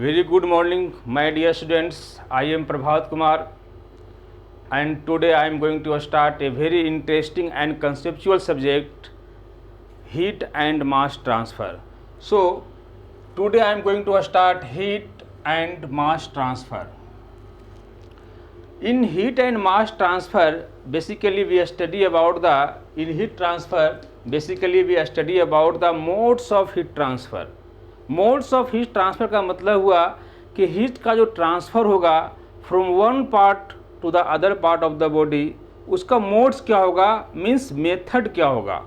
Very good morning, my dear students. I am Prabhat Kumar, and today I am going to start a very interesting and conceptual subject, heat and mass transfer. So, today I am going to start heat and mass transfer. In heat and mass transfer, basically we study about the modes of heat transfer. Modes of heat transfer का मतलब हुआ कि heat का जो transfer होगा from one part to the other part of the body, उसका modes क्या होगा, मीन्स मेथड क्या होगा।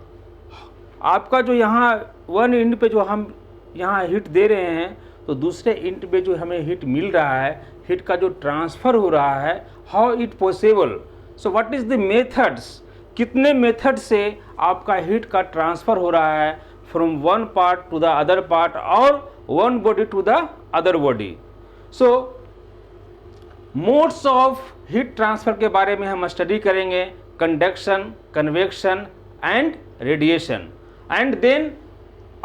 आपका जो यहाँ वन एंड पे जो हम यहाँ हीट दे रहे हैं, तो दूसरे एंड पे जो हमें हीट मिल रहा है, हीट का जो ट्रांसफ़र हो रहा है, how it possible. So what is the methods, कितने मेथड से आपका हीट का ट्रांसफ़र हो रहा है from one part to the other part or one body to the other body. So modes of heat transfer के बारे में हम स्टडी करेंगे, conduction, convection and radiation, and then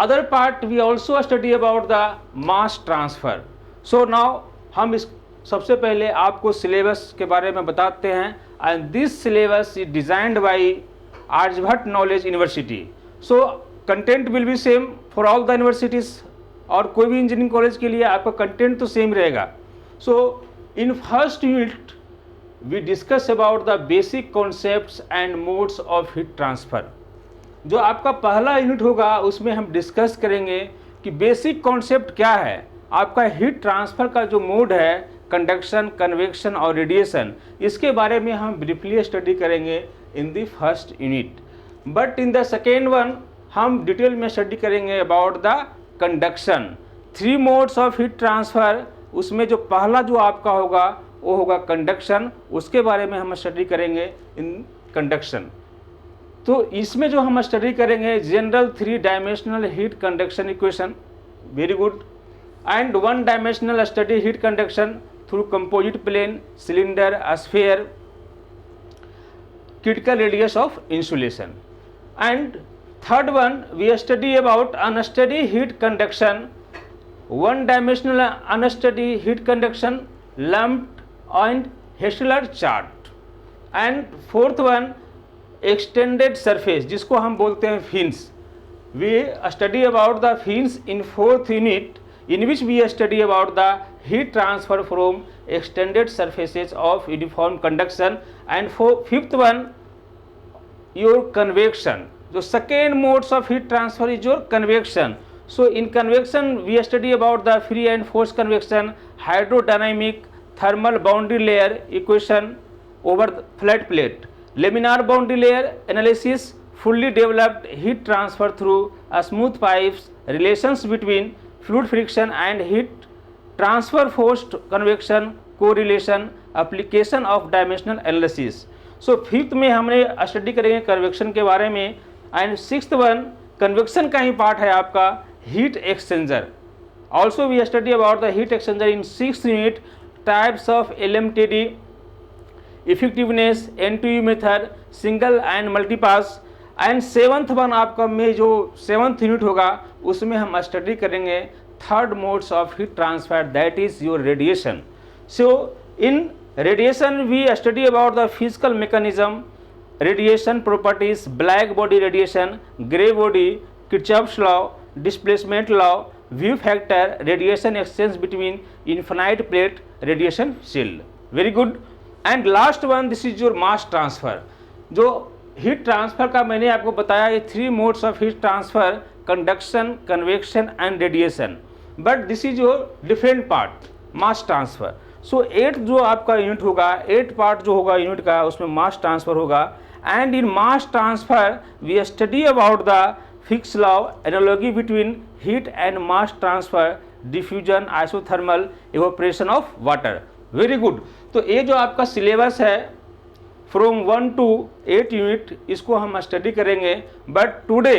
other part we also study about the mass transfer. So now हम इस सबसे पहले आपको सिलेबस के बारे में बताते हैं, and this syllabus is designed by Aryabhatta knowledge university. So content will be same for all the universities, और कोई भी इंजीनियरिंग कॉलेज के लिए आपका कंटेंट तो सेम रहेगा. So in first unit we discuss about the basic concepts and modes of heat transfer. जो आपका पहला यूनिट होगा उसमें हम डिस्कस करेंगे कि बेसिक कॉन्सेप्ट क्या है, आपका हीट ट्रांसफ़र का जो मोड है, कंडक्शन, कन्वेक्शन और रेडिएशन, इसके बारे में हम ब्रीफली स्टडी करेंगे in the first unit. But in the second one हम डिटेल में स्टडी करेंगे about the conduction, 3 modes of heat transfer. उसमें जो पहला जो आपका होगा वो होगा कंडक्शन, उसके बारे में हम स्टडी करेंगे इन कंडक्शन. तो इसमें जो हम स्टडी करेंगे general 3 dimensional heat conduction equation, very good, and 1 dimensional study heat conduction through composite plane, cylinder, sphere, critical radius of insulation. And third one we study about unsteady heat conduction, 1 dimensional unsteady heat conduction, lumped and Heschler chart. And fourth one extended surface, जिसको हम बोलते हैं fins. We study about the fins in 4th unit, in which we study about the heat transfer from extended surfaces of uniform conduction. And fifth one your convection. The second modes of heat transfer is your convection. So in convection we study about the free and forced convection, hydrodynamic, thermal boundary layer equation over the flat plate, laminar boundary layer analysis, fully developed heat transfer through smooth pipes, relations between fluid friction and heat transfer, forced convection, correlation, application of dimensional analysis. So fifth में हमने study करेंगे convection के बारे में. And sixth one convection का ही part है आपका heat exchanger. Also we study about the heat exchanger in 6th unit, types of LMTD, effectiveness, NTU method, single and multipass. And 7th one आपका में जो 7th यूनिट होगा उसमें हम study करेंगे third modes of heat transfer, that is your radiation. So in radiation we study about the physical mechanism, radiation properties, black body radiation, gray body, Kirchhoff's law, displacement law, view factor, radiation exchange between infinite plate, radiation shield. Very good. And last one, this is your mass transfer. जो heat transfer का मैंने आपको बताया ये 3 modes of heat transfer, conduction, convection and radiation. But this is your different part, mass transfer. सो 8 जो आपका unit होगा, 8 part जो होगा यूनिट का, उसमें मास ट्रांसफ़र होगा. And in mass transfer we study about the fix law, analogy between heat and mass transfer, diffusion, isothermal, evaporation of water. Very good. तो ये जो आपका सिलेबस है फ्रॉम 1 to 8 यूनिट, इसको हम स्टडी करेंगे. But today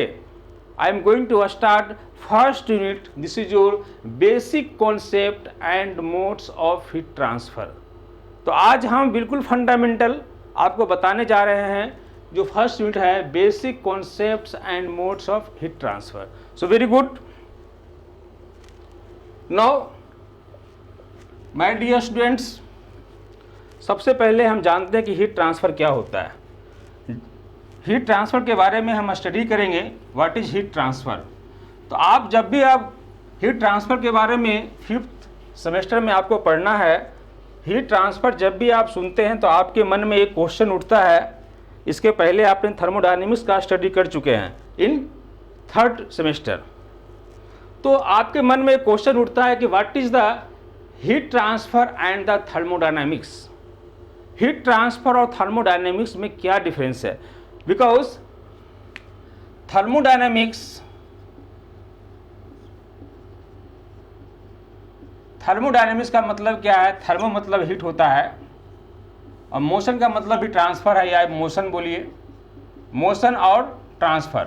I am going to start first unit. This is your basic concept and modes of heat transfer. तो आज हम बिल्कुल फंडामेंटल आपको बताने जा रहे हैं. जो फर्स्ट यूनिट है basic concepts and modes of heat transfer. So very good. Now my dear students, सबसे पहले हम जानते हैं कि हीट ट्रांसफ़र क्या होता है। हीट ट्रांसफ़र के बारे में हम स्टडी करेंगे, व्हाट इज़ हीट ट्रांसफ़र। तो आप जब भी आप हीट ट्रांसफ़र के बारे में 5th सेमेस्टर में आपको पढ़ना है, हीट ट्रांसफ़र जब भी आप सुनते हैं तो आपके मन में एक क्वेश्चन उठता है। इसके पहले आपने थर्मोडायनेमिक्स का स्टडी कर चुके हैं इन 3rd सेमेस्टर। तो आपके मन में एक क्वेश्चन उठता है कि what is the heat transfer and the thermodynamics. Heat transfer और थर्मोडायनेमिक्स में क्या डिफरेंस है? बिकॉज थर्मोडायनेमिक्स का मतलब क्या है? थर्मो मतलब हीट होता है और मोशन का मतलब भी ट्रांसफ़र है, या मोशन बोलिए, मोशन और ट्रांसफ़र।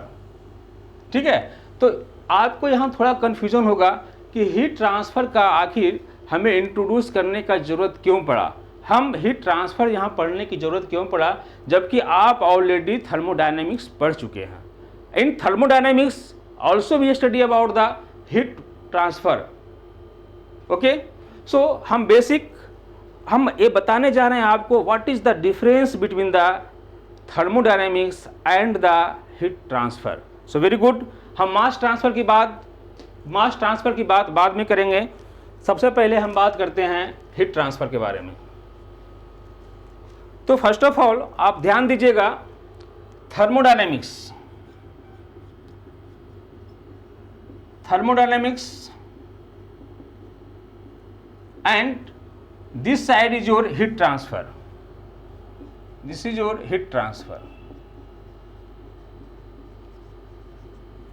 ठीक है, तो आपको यहाँ थोड़ा कन्फ्यूजन होगा कि हीट ट्रांसफ़र का आखिर हमें इंट्रोड्यूस करने का ज़रूरत क्यों पड़ा, हम हीट ट्रांसफ़र यहाँ पढ़ने की ज़रूरत क्यों पड़ा, जबकि आप ऑलरेडी थर्मोडायनेमिक्स पढ़ चुके हैं। In thermodynamics also we study about the heat transfer. Okay, so हम ये बताने जा रहे हैं आपको what is the difference between the thermodynamics and the heat transfer. So very good. हम मास ट्रांसफ़र की बात बाद में करेंगे। सबसे पहले हम बात करते हैं हीट ट्रांसफ़र के बारे में। तो फर्स्ट ऑफ ऑल आप ध्यान दीजिएगा, thermodynamics and this side is your heat transfer. This is your heat transfer.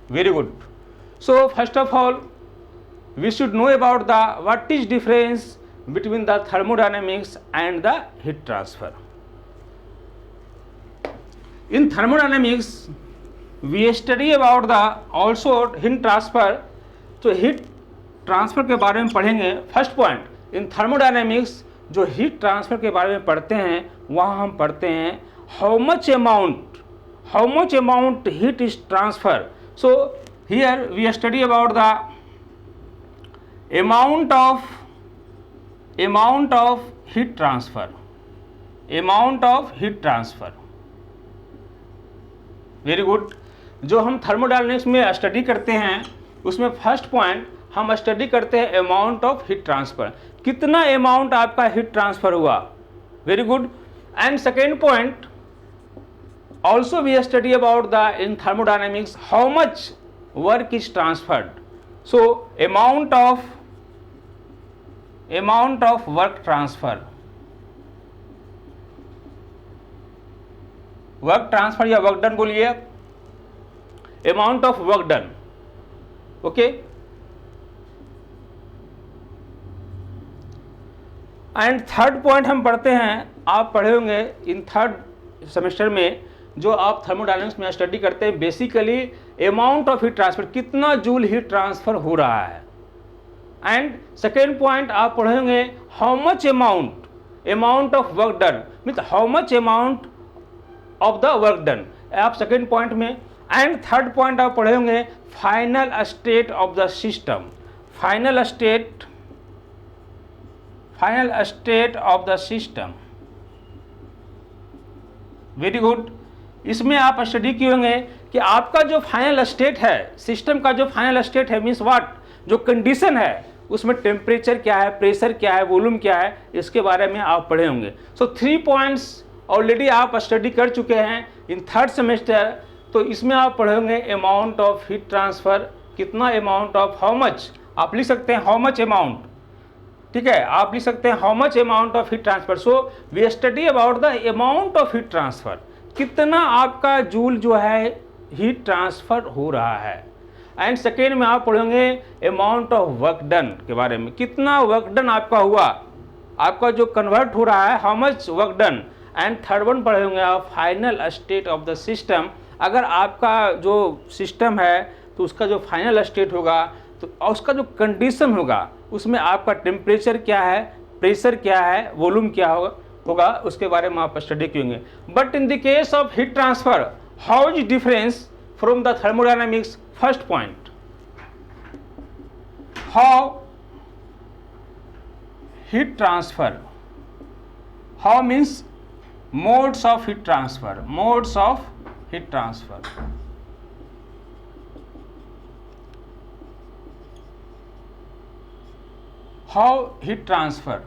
Very good. So first of all we should know about the what is difference between the thermodynamics and the heat transfer. In thermodynamics we study about the also heat transfer. तो heat transfer के बारे में पढ़ेंगे। First point, in thermodynamics जो heat transfer के बारे में पढ़ते हैं वहाँ हम पढ़ते हैं how much amount heat is transfer. So here we study about the amount of heat transfer. Very good. जो हम थर्मोडायनेमिक्स में स्टडी करते हैं उसमें फर्स्ट पॉइंट हम स्टडी करते हैं अमाउंट ऑफ हीट ट्रांसफ़र, कितना अमाउंट आपका हीट ट्रांसफ़र हुआ। Very good. And second point also we study about the in thermodynamics how much work is transferred. So amount of work transfer, work transfer या work done बोलिए, amount of work done. Okay, and third point हम पढ़ते हैं, आप पढ़े होंगे इन 3rd semester में जो आप थर्मोडायनेमिक्स में स्टडी करते हैं, basically amount of heat transfer, कितना जूल हीट ट्रांसफ़र हो रहा है। एंड सेकेंड पॉइंट आप पढ़े होंगे how much amount of work done, means how much amount of the work done, आप सेकेंड पॉइंट में। एंड थर्ड पॉइंट आप पढ़े होंगे final state of the system, final state of the system. Very good. इसमें आप study किए होंगे कि आपका जो फाइनल स्टेट है, सिस्टम का जो फाइनल स्टेट है, मीन्स व्हाट, जो कंडीशन है उसमें टेम्परेचर क्या है, प्रेशर क्या है, वॉल्यूम क्या है, इसके बारे में आप पढ़े होंगे। सो 3 पॉइंट्स ऑलरेडी आप स्टडी कर चुके हैं इन 3rd सेमेस्टर। तो इसमें आप पढ़े होंगे अमाउंट ऑफ हीट ट्रांसफ़र, कितना अमाउंट ऑफ, हाउ मच, आप लिख सकते हैं हाउ मच अमाउंट, ठीक है, आप लिख सकते हैं how much amount of heat transfer. So we study about the amount of heat transfer, कितना आपका जूल जो है हीट ट्रांसफ़र हो रहा है। एंड सेकेंड में आप पढ़ेंगे अमाउंट ऑफ वर्क डन के बारे में, कितना वर्क डन आपका हुआ, आपका जो कन्वर्ट हो रहा है, how much work done. And third one पढ़ेंगे आप final state of the system, अगर आपका जो सिस्टम है तो उसका जो फाइनल स्टेट होगा तो उसका जो कंडीशन होगा उसमें आपका टेम्परेचर क्या है, प्रेशर क्या है, वॉल्यूम क्या होगा, उसके बारे में आप स्टडी करेंगे। But in the case of heat transfer how is difference from the thermodynamics. First point, how heat transfer. How means modes of heat transfer. Modes of heat transfer. How heat transfer.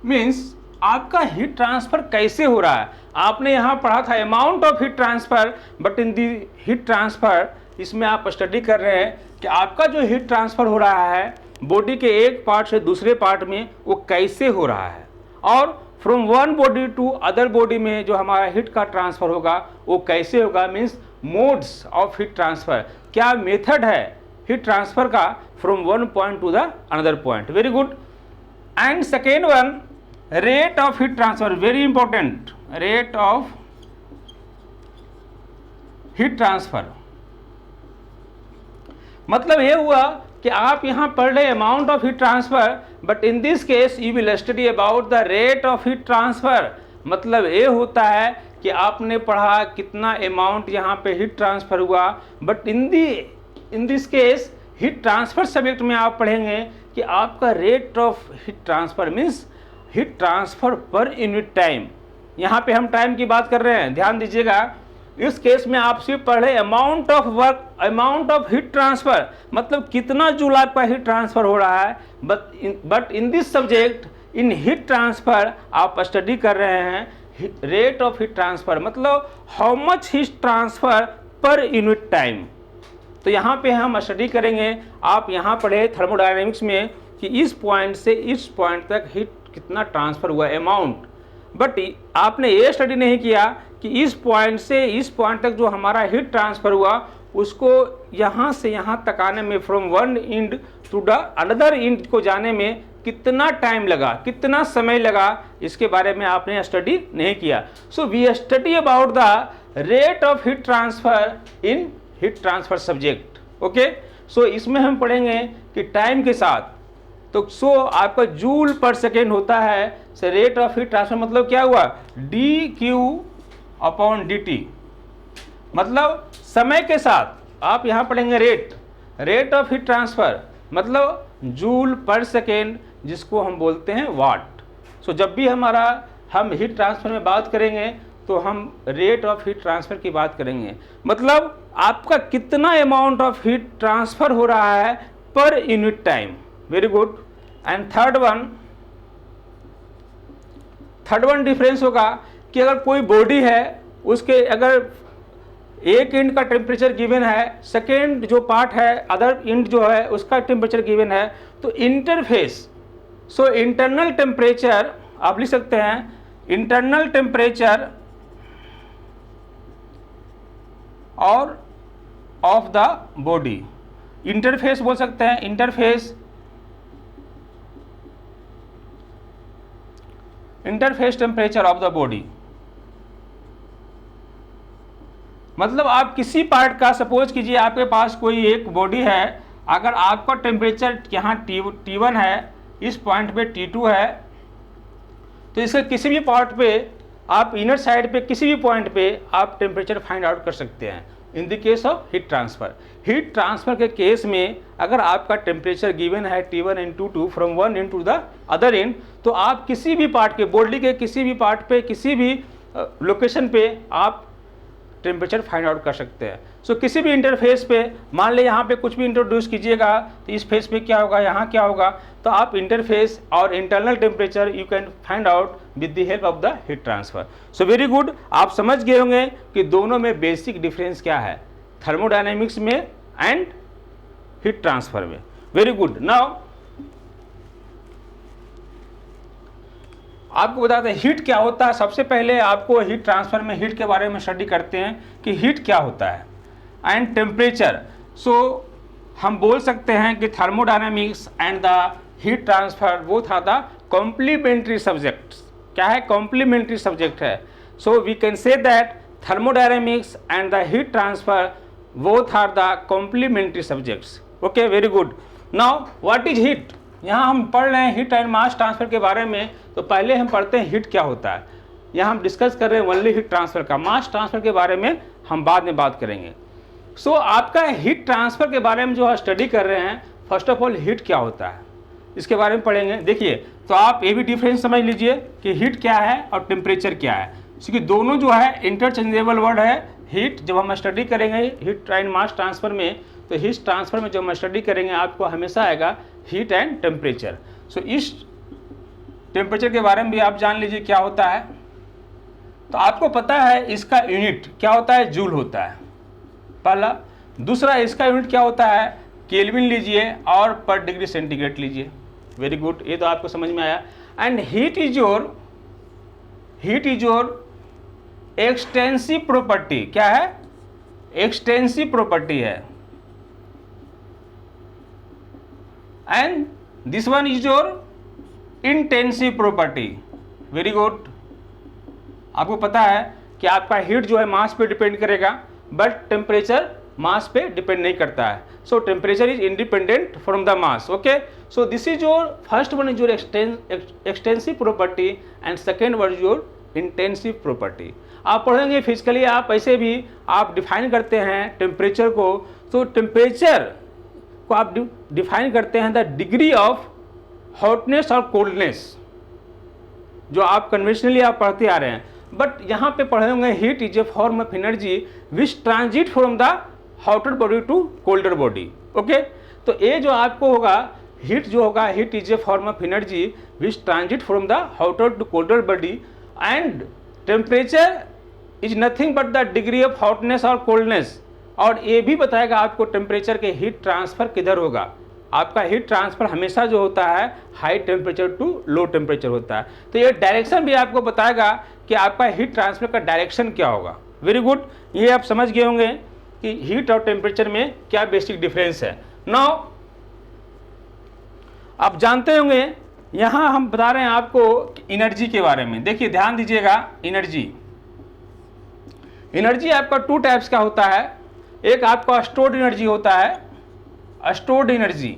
Means आपका heat transfer कैसे हो रहा है. आपने यहां पढ़ा था amount of heat transfer, but in the heat transfer इसमें आप स्टडी कर रहे हैं कि आपका जो हीट ट्रांसफर हो रहा है बॉडी के एक पार्ट से दूसरे पार्ट में वो कैसे हो रहा है, और from one body to other body में जो हमारा हीट का ट्रांसफर होगा वो कैसे होगा. Means modes of heat transfer, क्या मेथड है हीट ट्रांसफर का from one point two the another point. Very good. And second one, rate of heat transfer, very important. Rate of heat transfer मतलब ये हुआ कि आप यहां पढ़ रहे amount of heat transfer, but in this case you will study about the rate of heat transfer. मतलब ये होता है कि आपने पढ़ा कितना अमाउंट यहाँ पे हीट ट्रांसफर हुआ, but in this case heat transfer subject में आप पढ़ेंगे कि आपका rate of heat transfer means heat transfer per unit time. यहाँ पे हम टाइम की बात कर रहे हैं, ध्यान दीजिएगा. इस केस में आप सिर्फ पढ़े amount of work, amount of heat transfer, मतलब कितना जूल आपका हीट ट्रांसफर हो रहा है. But in this subject in heat transfer आप स्टडी कर रहे हैं रेट ऑफ हीट ट्रांसफर, मतलब how much heat transfer per unit time. तो यहाँ पे हम स्टडी करेंगे. आप यहाँ पढ़े थर्मोडायनेमिक्स में कि इस पॉइंट से इस पॉइंट तक हीट कितना ट्रांसफर हुआ अमाउंट, बट आपने ये स्टडी नहीं किया कि इस पॉइंट से इस पॉइंट तक जो हमारा हीट ट्रांसफर हुआ उसको यहाँ से यहाँ तक आने में from one end to the another end को जाने में कितना टाइम लगा, कितना समय लगा, इसके बारे में आपने स्टडी नहीं किया. So we study about the rate of heat transfer in heat transfer subject. Okay, so इसमें हम पढ़ेंगे कि टाइम के साथ तो सो आपका जूल पर सेकेंड होता है. So rate of heat transfer मतलब क्या हुआ, D Q upon D T, मतलब समय के साथ आप यहाँ पढ़ेंगे रेट ऑफ हीट ट्रांसफर मतलब जूल पर सेकेंड, जिसको हम बोलते हैं वाट. सो जब भी हम हीट ट्रांसफर में बात करेंगे तो हम रेट ऑफ हीट ट्रांसफर की बात करेंगे, मतलब आपका कितना अमाउंट ऑफ हीट ट्रांसफर हो रहा है per unit time. Very good. And third one difference होगा कि अगर कोई बॉडी है उसके अगर एक एंड का टेम्परेचर गिवन है, सेकेंड जो पार्ट है अदर एंड जो है उसका टेम्परेचर गिवन है, तो इंटरफेस, सो इंटरनल टेम्परेचर आप लिख सकते हैं इंटरनल टेम्परेचर और ऑफ द बॉडी. इंटरफेस बोल सकते हैं, interface temperature of the body. मतलब आप किसी पार्ट का, सपोज कीजिए आपके पास कोई एक बॉडी है, अगर आपका टेम्परेचर यहाँ T1 है, इस पॉइंट पे T2 है, तो इसके किसी भी पार्ट पे आप इनर साइड पे किसी भी पॉइंट पे आप टेम्परेचर फाइंड आउट कर सकते हैं. In the case of heat transfer के केस में अगर आपका टेम्परेचर गिवन है T1 and T2 from one end to the other end, तो आप किसी भी पार्ट के बॉडी के किसी भी पार्ट पे किसी भी लोकेशन पे आप टेम्परेचर फाइंड आउट कर सकते हैं. सो किसी भी इंटरफेस पे मान ले यहाँ पे कुछ भी इंट्रोड्यूस कीजिएगा तो इस फेस पे क्या होगा, यहाँ क्या होगा, तो आप इंटरफेस और internal temperature you can find out with the help of the heat transfer. So very good. आप समझ गए होंगे कि दोनों में बेसिक डिफरेंस क्या है, थर्मोडायनेमिक्स में एंड हीट ट्रांसफर में. Very good. नाउ आपको बताते हैं हीट क्या होता है. सबसे पहले आपको हीट ट्रांसफर में हीट के बारे में स्टडी करते हैं कि हीट क्या होता है एंड टेम्परेचर. सो हम बोल सकते हैं कि thermodynamics and the heat transfer both are the complementary subjects. क्या है, कॉम्प्लीमेंट्री सब्जेक्ट है. So we can say that thermodynamics and the heat transfer both are the complementary subjects. Okay, very good. Now what is heat. यहाँ हम पढ़ रहे हैं heat and mass transfer के बारे में, तो पहले हम पढ़ते हैं हीट क्या होता है. यहाँ हम डिस्कस कर रहे हैं ओनली हीट ट्रांसफर का, मास ट्रांसफर के बारे में हम बाद में बात करेंगे. सो आपका हीट ट्रांसफ़र के बारे में जो स्टडी कर रहे हैं, फर्स्ट ऑफ ऑल हीट क्या होता है इसके बारे में पढ़ेंगे। देखिए, तो आप ये भी डिफरेंस समझ लीजिए कि हीट क्या है और टेम्परेचर क्या है, क्योंकि दोनों जो है इंटरचेंजेबल वर्ड है। हीट जब हम स्टडी करेंगे हीट एंड मास ट्रांसफ़र में, तो हीट ट्रांसफ़र में जब हम स्टडी करेंगे आपको हमेशा आएगा हीट एंड टेम्परेचर। सो इस टेम्परेचर के बारे में भी आप जान लीजिए क्या होता है। तो आपको पता है इसका यूनिट क्या होता है, जूल होता है पहला। दूसरा इसका यूनिट क्या होता है, केल्विन लीजिए और पर डिग्री सेंटीग्रेड लीजिए। वेरी गुड, ये तो आपको समझ में आया। And heat is your extensive property. क्या है, एक्सटेंसिव प्रॉपर्टी है। And this one is your intensive property. Very good, आपको पता है कि आपका हीट जो है मास पे डिपेंड करेगा, बट टेम्परेचर मास पे डिपेंड नहीं करता है। सो temperature is independent from the mass. Okay, so this is your first one is your extensive property and second one is your intensive property. आप पढ़ेंगे फिजिकली, आप ऐसे भी आप डिफाइन करते हैं टेम्परेचर को। तो टेम्परेचर को आप डिफाइन करते हैं द डिग्री ऑफ हॉटनेस और कोल्डनेस, जो आप कन्वेंशनली आप पढ़ते आ रहे हैं। बट यहाँ पे पढ़े होंगे heat is a form of energy which transit from the hotter body to colder body. Okay, तो ये जो आपको होगा हीट जो होगा, heat is a form of energy which transit from the hotter to colder body. And temperature is nothing but the degree of hotness और coldness. और ये भी बताएगा आपको टेम्परेचर के हीट ट्रांसफ़र किधर होगा। आपका हीट ट्रांसफ़र हमेशा जो होता है high temperature to low temperature होता है। तो ये डायरेक्शन भी आपको बताएगा कि आपका हीट ट्रांसफ़र का डायरेक्शन क्या होगा। वेरी गुड, ये आप समझ गए होंगे कि हीट और टेम्परेचर में क्या बेसिक डिफरेंस है। नाउ आप जानते होंगे, यहाँ हम बता रहे हैं आपको एनर्जी के बारे में। देखिए ध्यान दीजिएगा, एनर्जी आपका टू टाइप्स का होता है। एक आपका स्टोर्ड एनर्जी होता है, stored energy,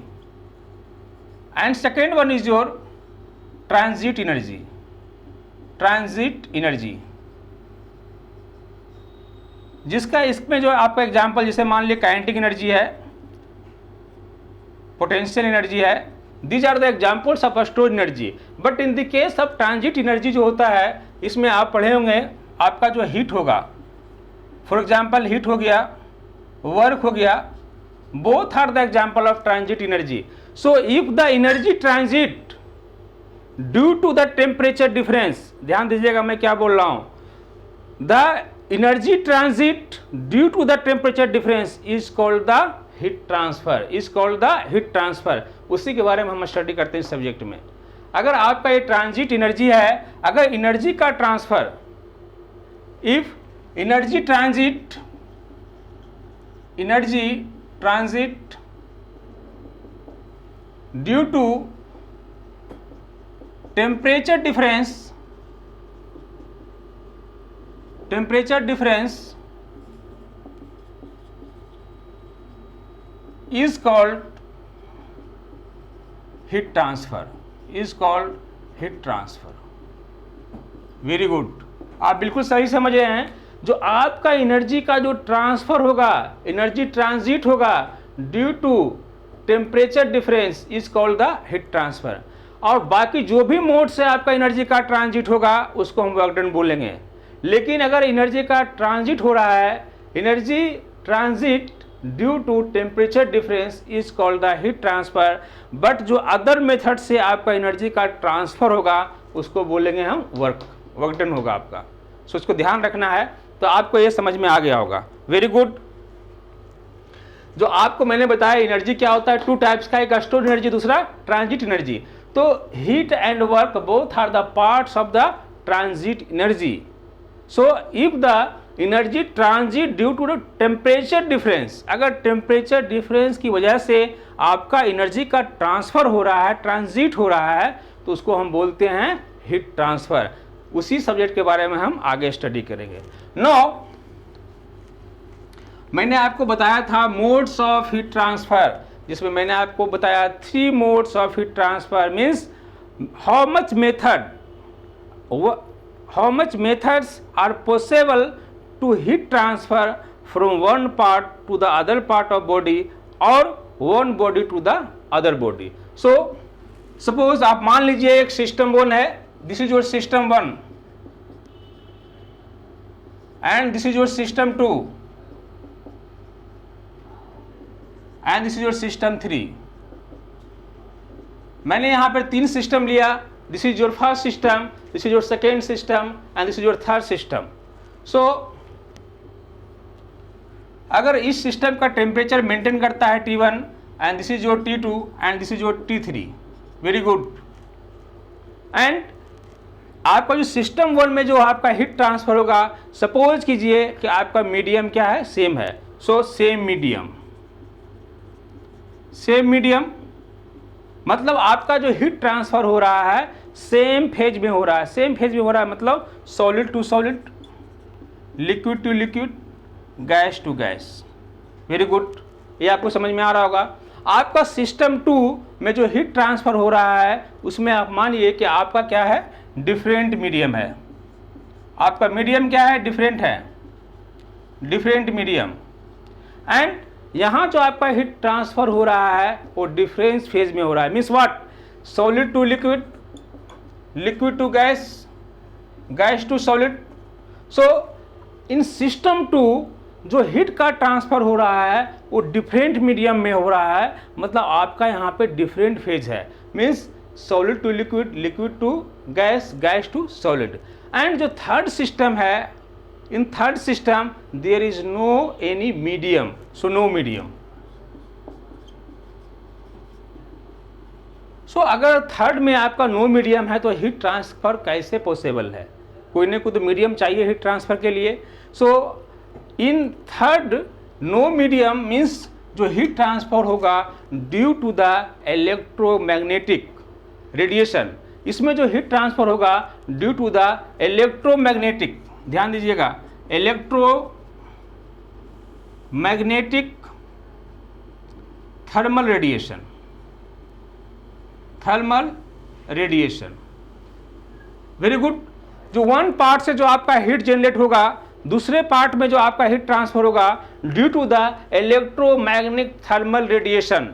and second one is your transit energy. Transit energy जिसका इसमें जो आपका एग्जांपल, जैसे मान लिया काइनेटिक एनर्जी है, पोटेंशियल एनर्जी है, these are the examples of stored energy. But in the case of transit energy जो होता है, इसमें आप पढ़े होंगे आपका जो हीट होगा, फॉर एग्जांपल हीट हो गया, वर्क हो गया, both are the example of transit energy. So if the energy transit due to the temperature difference, ध्यान दीजिएगा मैं क्या बोल रहा हूं, the energy transit due to the temperature difference is called the heat transfer, is called the heat transfer। उसी के बारे में हम स्टडी करते हैं सब्जेक्ट में। अगर आपका ये ट्रांजिट एनर्जी है, अगर एनर्जी का transfer, if energy transit due to temperature difference is called heat transfer, is called heat transfer। Very good, आप बिल्कुल सही समझ रहे हैं। जो आपका एनर्जी का जो ट्रांसफ़र होगा, एनर्जी ट्रांजिट होगा due to temperature difference is called the heat transfer. और बाकी जो भी मोड से आपका एनर्जी का ट्रांजिट होगा उसको हम वर्क डन बोलेंगे। लेकिन अगर एनर्जी का ट्रांजिट हो रहा है, energy transit due to temperature difference is called the heat transfer. But जो अदर मेथड से आपका एनर्जी का ट्रांसफ़र होगा उसको बोलेंगे हम वर्क डन होगा आपका। सो इसको ध्यान रखना है, तो आपको ये समझ में आ गया होगा। वेरी गुड, जो आपको मैंने बताया एनर्जी क्या होता है, टू टाइप्स का, एक स्टोर्ड एनर्जी, दूसरा ट्रांजिट एनर्जी। तो heat and work both are the parts of the transit energy. So if the energy transit due to the temperature difference, अगर टेम्परेचर डिफरेंस की वजह से आपका एनर्जी का ट्रांसफ़र हो रहा है, ट्रांजिट हो रहा है, तो उसको हम बोलते हैं हीट ट्रांसफ़र। उसी सब्जेक्ट के बारे में हम आगे स्टडी करेंगे। नाउ मैंने आपको बताया था मोड्स ऑफ हीट ट्रांसफ़र, जिसमें मैंने आपको बताया 3 modes of heat transfer. Means how much methods are possible to heat transfer from one part to the other part of body और one body to the other body. So suppose आप मान लीजिए एक system 1 है, this is your system 1 and this is your system 2 and this is your system 3। मैंने यहां पर 3 system लिया, this is your first system, this is your second system and this is your third system. So अगर इस system का temperature maintain करता है T1 and this is your T2 and this is your T3, very good. And आपका जो system 1 में जो आपका हीट ट्रांसफर होगा, सपोज कीजिए कि आपका मीडियम क्या है, सेम है। So same medium, same medium मतलब आपका जो हीट ट्रांसफर हो रहा है सेम फेज में हो रहा है। सेम फेज में हो रहा है मतलब solid to solid, liquid to liquid, gas to gas, very good. ये आपको समझ में आ रहा होगा। आपका सिस्टम 2 में जो हीट ट्रांसफर हो रहा है उसमें आप मानिए कि आपका क्या है, डिफरेंट मीडियम है। आपका मीडियम क्या है, डिफरेंट है, डिफरेंट मीडियम। एंड यहाँ जो आपका हीट ट्रांसफर हो रहा है वो डिफरेंस फेज में हो रहा है। Means what, solid to liquid, liquid to gas, gas to solid. So in system 2 जो हीट का ट्रांसफर हो रहा है वो डिफरेंट मीडियम में हो रहा है, मतलब आपका यहाँ पे डिफरेंट फेज है। Means solid to liquid, liquid to gas, gas to solid. And जो थर्ड सिस्टम है, in third system there is no any medium, so no medium. So अगर थर्ड में आपका नो मीडियम है तो हीट ट्रांसफर कैसे possible है, कोई ना कोई तो मीडियम चाहिए हीट ट्रांसफर के लिए। So in third no medium means जो हीट ट्रांसफर होगा due to the electromagnetic radiation. इसमें जो हीट ट्रांसफर होगा ड्यू टू द इलेक्ट्रोमैग्नेटिक, ध्यान दीजिएगा, electromagnetic thermal radiation, thermal radiation, very good. जो वन पार्ट से जो आपका हीट जनरेट होगा दूसरे पार्ट में जो आपका हीट ट्रांसफर होगा due to the electromagnetic thermal radiation.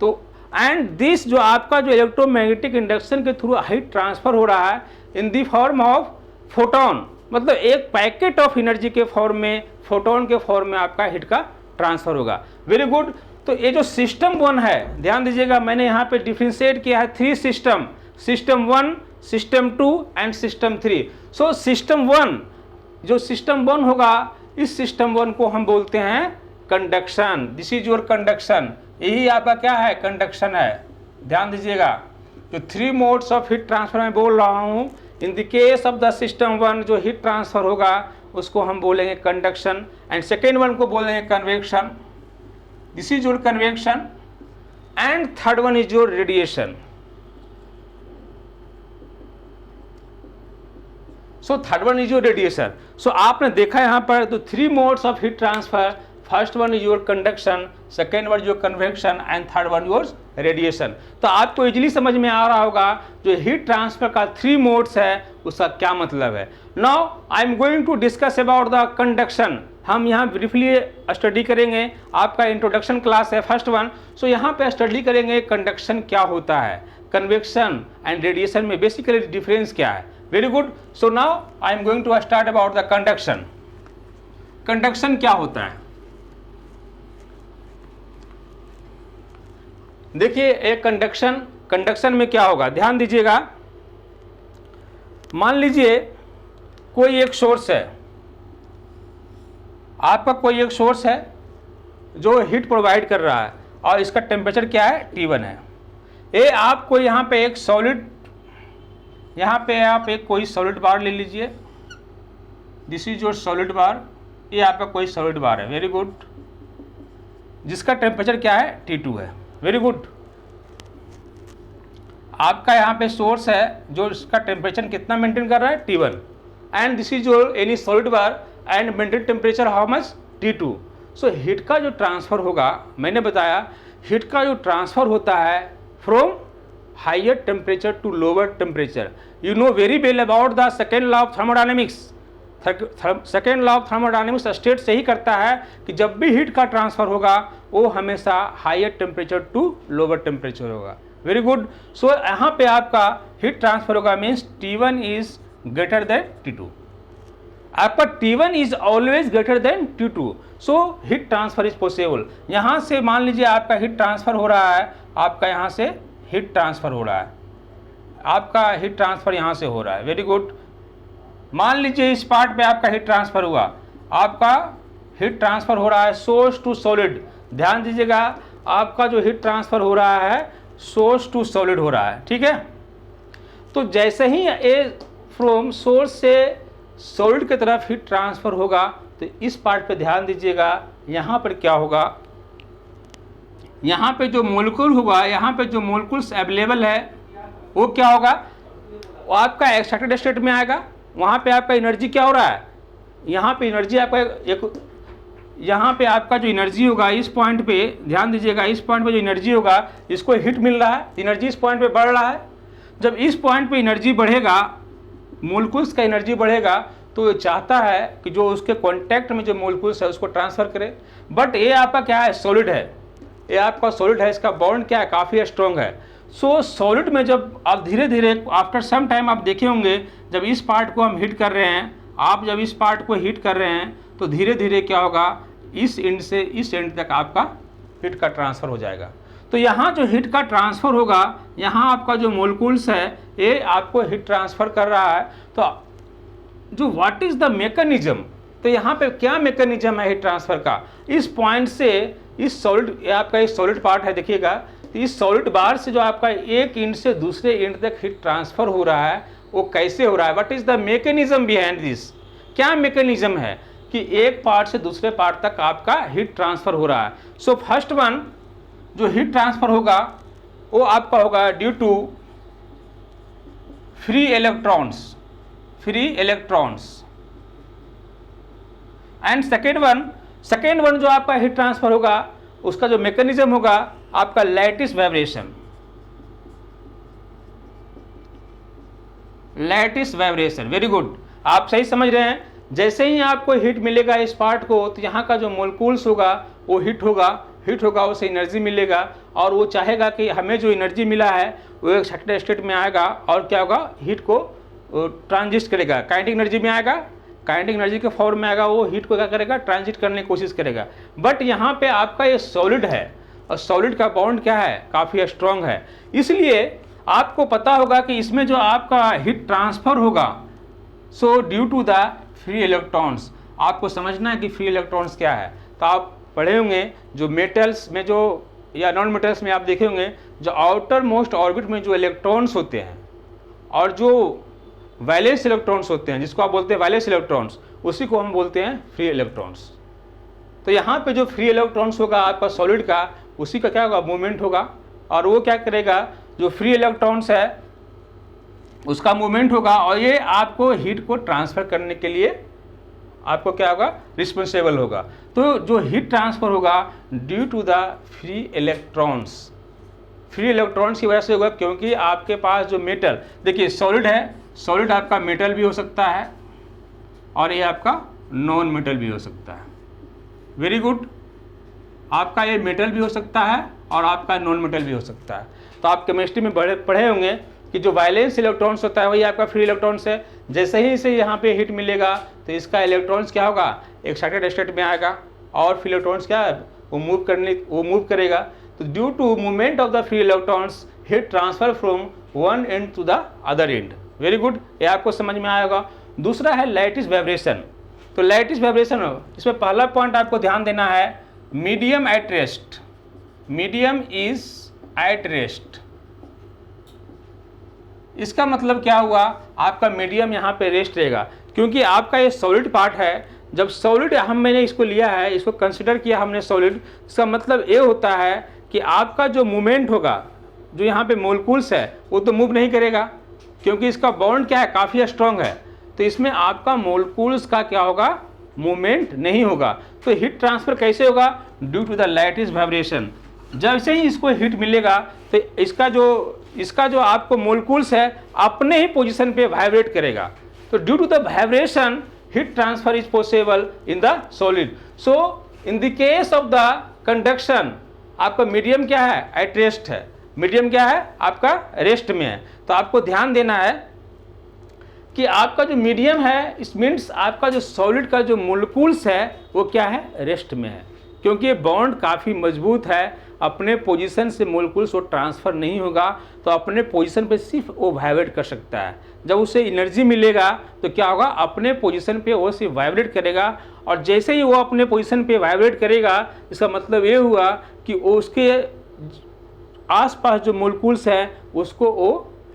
तो एंड दिस जो आपका जो इलेक्ट्रोमैग्नेटिक इंडक्शन के थ्रू हीट ट्रांसफर हो रहा है in the form of photon, मतलब एक पैकेट ऑफ एनर्जी के फॉर्म में, फोटोन के फॉर्म में आपका हीट का ट्रांसफर होगा, वेरी गुड। तो ये जो सिस्टम 1 है, ध्यान दीजिएगा मैंने यहाँ पे डिफ्रेंशिएट किया है 3 system, system 1, system 2 and system 3। So system 1, जो सिस्टम 1 होगा इस सिस्टम 1 को हम बोलते हैं conduction, this is your conduction, यही आपका क्या है, कंडक्शन है। ध्यान दीजिएगा जो 3 मोड्स ऑफ हीट ट्रांसफर में बोल रहा हूँ, इन the case of the system 1 जो हीट ट्रांसफर होगा उसको हम बोलेंगे कंडक्शन एंड सेकेंड वन को बोलेंगे convection, this is your convection and third one is your radiation. So third one is your radiation. So आपने देखा यहाँ पर तो 3 modes of heat transfer, first one is your conduction, second one your convection and third one your radiation. तो आपको easily समझ में आ रहा होगा जो हीट ट्रांसफर का 3 मोड्स है उसका क्या मतलब है। Now I am going to discuss about the conduction. हम यहाँ ब्रीफली स्टडी करेंगे, आपका इंट्रोडक्शन क्लास है फर्स्ट वन। सो यहाँ पे स्टडी करेंगे कंडक्शन क्या होता है, कन्वेक्शन एंड रेडिएशन में बेसिकली डिफरेंस क्या है, very good. So now I am going to start about the conduction. Conduction क्या होता है, देखिए एक कंडक्शन में क्या होगा, ध्यान दीजिएगा। मान लीजिए कोई एक सोर्स है, आपका कोई एक सोर्स है जो हीट प्रोवाइड कर रहा है और इसका टेम्परेचर क्या है, T1 है। ये आपको यहाँ पे एक सॉलिड, यहाँ पे आप एक कोई सॉलिड बार ले लीजिए, दिस इज योर सॉलिड बार, ये आपका कोई सॉलिड बार है, वेरी गुड, जिसका टेम्परेचर क्या है, T2 है, वेरी गुड। आपका यहाँ पे सोर्स है जो इसका टेम्परेचर कितना मेंटेन कर रहा है, T1 and this is your any solid bar and maintain temperature how much, T2। So heat का जो ट्रांसफर होगा, मैंने बताया हीट का जो ट्रांसफर होता है from higher temperature to lower temperature. You know very well about the second law of thermodynamics, second law of thermodynamics state से ही करता है कि जब भी हीट का ट्रांसफर होगा वो हमेशा higher temperature to lower temperature होगा। Very good. सो यहाँ पे आपका हीट ट्रांसफर होगा means T1 is greater than T2। आपका T1 is always greater than T2, so heat transfer is possible. यहाँ से मान लीजिए आपका हीट ट्रांसफर हो रहा है, आपका यहाँ से हीट ट्रांसफर हो रहा है, आपका हीट ट्रांसफर यहाँ से हो रहा है। Very good. मान लीजिए इस पार्ट पे आपका हीट ट्रांसफर हुआ, आपका हीट ट्रांसफर हो रहा है सोर्स टू सॉलिड। ध्यान दीजिएगा, आपका जो हीट ट्रांसफर हो रहा है सोर्स टू सॉलिड हो रहा है, ठीक है। तो जैसे ही ए फ्रॉम सोर्स से सॉलिड की तरफ हीट ट्रांसफर होगा तो इस पार्ट पे ध्यान दीजिएगा, यहाँ पर क्या होगा, यहाँ पे जो मोलिक्यूल होगा, यहाँ पे जो मोलिक्यूल्स अवेलेबल है वो क्या होगा, वो आपका एक्साइटेड स्टेट में आएगा। वहाँ पे आपका एनर्जी क्या हो रहा है, यहाँ पे एनर्जी आपका यहाँ पे आपका जो एनर्जी होगा इस पॉइंट पे ध्यान दीजिएगा, इस पॉइंट पे जो एनर्जी होगा इसको हीट मिल रहा है, एनर्जी इस पॉइंट पे बढ़ रहा है। जब इस पॉइंट पे एनर्जी बढ़ेगा, मोलिक्यूल्स का एनर्जी बढ़ेगा, तो ये चाहता है कि जो उसके कॉन्टैक्ट में जो मोलिक्यूल्स है उसको ट्रांसफर करे। बट ये आपका क्या है, सॉलिड है, ये आपका सॉलिड है, इसका बॉन्ड क्या है, काफ़ी स्ट्रॉन्ग है। सो सॉलिड में जब आप धीरे धीरे आफ्टर सम टाइम आप देखे होंगे, जब इस पार्ट को हम हीट कर रहे हैं, आप जब इस पार्ट को हीट कर रहे हैं तो धीरे धीरे क्या होगा, इस एंड से इस एंड तक आपका हीट का ट्रांसफ़र हो जाएगा। तो यहाँ जो हीट का ट्रांसफ़र होगा, यहाँ आपका जो मोलिक्यूल्स है ये आपको हीट ट्रांसफ़र कर रहा है। तो जो व्हाट इज़ द मैकेनिज्म, तो यहाँ पे क्या मैकेनिज्म है हीट ट्रांसफ़र का, इस पॉइंट से इस सॉलिड, आपका इस सॉलिड पार्ट है देखिएगा, तो इस सॉलिड बार से जो आपका एक एंड से दूसरे एंड तक हीट ट्रांसफ़र हो रहा है वो कैसे हो रहा है, what is the mechanism behind this, क्या मैकेनिज्म है कि एक पार्ट से दूसरे पार्ट तक आपका हीट ट्रांसफ़र हो रहा है। सो फर्स्ट वन जो हीट ट्रांसफ़र होगा वो आपका होगा due to free electrons and second one जो आपका हीट ट्रांसफ़र होगा उसका जो मैकेनिज्म होगा आपका लैटिस वाइब्रेशन। वेरी गुड, आप सही समझ रहे हैं। जैसे ही आपको हीट मिलेगा इस पार्ट को, तो यहाँ का जो मोलिक्यूल्स होगा वो हीट होगा, उसे एनर्जी मिलेगा और वो चाहेगा कि हमें जो एनर्जी मिला है वो एक एक्साइटेड स्टेट में आएगा और क्या होगा, हीट को ट्रांजिट करेगा, काइनेटिक एनर्जी में आएगा, काइनेटिक एनर्जी के फॉर्म में आएगा, वो हीट को क्या करेगा, ट्रांजिट करने की कोशिश करेगा। बट यहाँ पे आपका ये सॉलिड है और सॉलिड का बॉन्ड क्या है, काफ़ी स्ट्रॉन्ग है, इसलिए आपको पता होगा कि इसमें जो आपका हीट ट्रांसफ़र होगा, so due to the free electrons. आपको समझना है कि फ्री इलेक्ट्रॉन्स क्या है, तो आप पढ़े होंगे जो मेटल्स में जो या नॉन मेटल्स में आप देखे होंगे जो आउटर मोस्ट ऑर्बिट में जो इलेक्ट्रॉन्स होते हैं और जो वैलेंस इलेक्ट्रॉन्स होते हैं, जिसको आप बोलते हैं वैलेंस इलेक्ट्रॉन्स, उसी को हम बोलते हैं फ्री इलेक्ट्रॉन्स। तो यहाँ पे जो फ्री इलेक्ट्रॉन्स होगा आपका सॉलिड का, उसी का क्या होगा, मूवमेंट होगा और वो क्या करेगा, जो फ्री इलेक्ट्रॉन्स है उसका मूवमेंट होगा और ये आपको हीट को ट्रांसफ़र करने के लिए आपको क्या होगा, रिस्पॉन्सिबल होगा। तो जो हीट ट्रांसफ़र होगा due to the free electrons की वजह से होगा, क्योंकि आपके पास जो मेटल, देखिए सॉलिड है, सॉलिड आपका मेटल भी हो सकता है और ये आपका नॉन मेटल भी हो सकता है। वेरी गुड, आपका ये मेटल भी हो सकता है और आपका नॉन मेटल भी हो सकता है। तो आप केमिस्ट्री में पढ़े होंगे कि जो वैलेंस इलेक्ट्रॉन्स होता है वही आपका फ्री इलेक्ट्रॉन्स है। जैसे ही इसे यहाँ पे हीट मिलेगा तो इसका इलेक्ट्रॉन्स क्या होगा, एक्साइटेड स्टेट में आएगा और फ्री इलेक्ट्रॉन्स क्या है, वो मूव करेगा। तो due to movement of the free electrons heat transfer from one end to the other end. Very good, ये आपको समझ में आएगा। दूसरा है लैटिस वाइब्रेशन। तो लैटिस वाइब्रेशन, इसमें पहला पॉइंट आपको ध्यान देना है, medium at rest, medium is at rest. इसका मतलब क्या हुआ, आपका मीडियम यहाँ पे रेस्ट रहेगा, क्योंकि आपका ये सॉलिड पार्ट है। जब सॉलिड मैंने इसको लिया है, इसको कंसिडर किया हमने सॉलिड, इसका मतलब ये होता है कि आपका जो मूवमेंट होगा, जो यहाँ पे मोलिक्यूल्स है वो तो मूव नहीं करेगा, क्योंकि इसका बॉन्ड क्या है, काफ़ी स्ट्रॉन्ग है। तो इसमें आपका मोलिक्यूल्स का क्या होगा, मूवमेंट नहीं होगा। तो हीट ट्रांसफ़र कैसे होगा, due to the lattice vibration. जैसे ही इसको हीट मिलेगा तो इसका जो आपको मोलिक्यूल्स है अपने ही पोजीशन पे वाइब्रेट करेगा। तो due to the vibration heat transfer is possible in the solid. So in the case of the conduction, आपका मीडियम क्या है, एट रेस्ट है, मीडियम क्या है आपका रेस्ट में है। तो आपको ध्यान देना है कि आपका जो मीडियम है, इस मीन्स आपका जो सॉलिड का जो मोलिक्यूल्स है वो क्या है, रेस्ट में है, क्योंकि ये बॉन्ड काफ़ी मजबूत है, अपने पोजीशन से मोलिक्यूल्स वो ट्रांसफ़र नहीं होगा, तो अपने पोजीशन पे सिर्फ वो वाइब्रेट कर सकता है। जब उसे एनर्जी मिलेगा तो क्या होगा, अपने पोजीशन पे वो सिर्फ वाइब्रेट करेगा, और जैसे ही वो अपने पोजीशन पे वाइब्रेट करेगा, इसका मतलब ये हुआ कि वो उसके आसपास जो मोलिक्यूल्स हैं उसको वो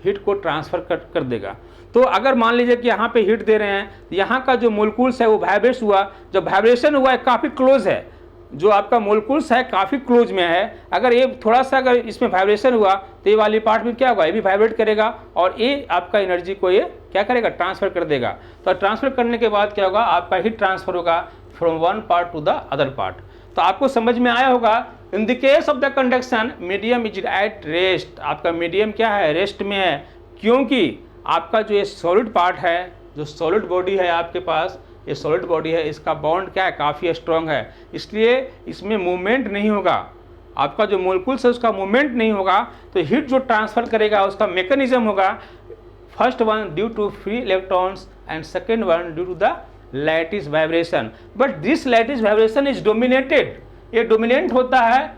हीट को ट्रांसफ़र कर देगा। तो अगर मान लीजिए कि यहाँ पे हीट दे रहे हैं, यहाँ का जो मोलिक्यूल्स है वो वाइब्रेट हुआ, जब वाइब्रेशन हुआ है काफ़ी क्लोज है, जो आपका मोलिक्यूल्स है काफ़ी क्लोज में है, अगर ये थोड़ा सा अगर इसमें वाइब्रेशन हुआ तो ये वाली पार्ट में क्या होगा, ये भी वाइब्रेट करेगा और ये आपका एनर्जी को ये क्या करेगा, ट्रांसफ़र कर देगा। तो ट्रांसफ़र करने के बाद क्या होगा, आपका हीट ट्रांसफ़र होगा from one part to the other part. तो आपको समझ में आया होगा, इन the case of the conduction medium is at rest, आपका मीडियम क्या है, रेस्ट में है, क्योंकि आपका जो ये सॉलिड पार्ट है, जो सॉलिड बॉडी है आपके पास, ये सॉलिड बॉडी है, इसका बॉन्ड क्या है, काफ़ी स्ट्रॉन्ग है, इसलिए इसमें मूवमेंट नहीं होगा, आपका जो मोलिक्यूल्स है उसका मूवमेंट नहीं होगा। तो हीट जो ट्रांसफ़र करेगा उसका मैकेनिज्म होगा, first one due to free electrons and second one due to the lattice vibration. But this lattice vibration is dominated, ये डोमिनेंट होता है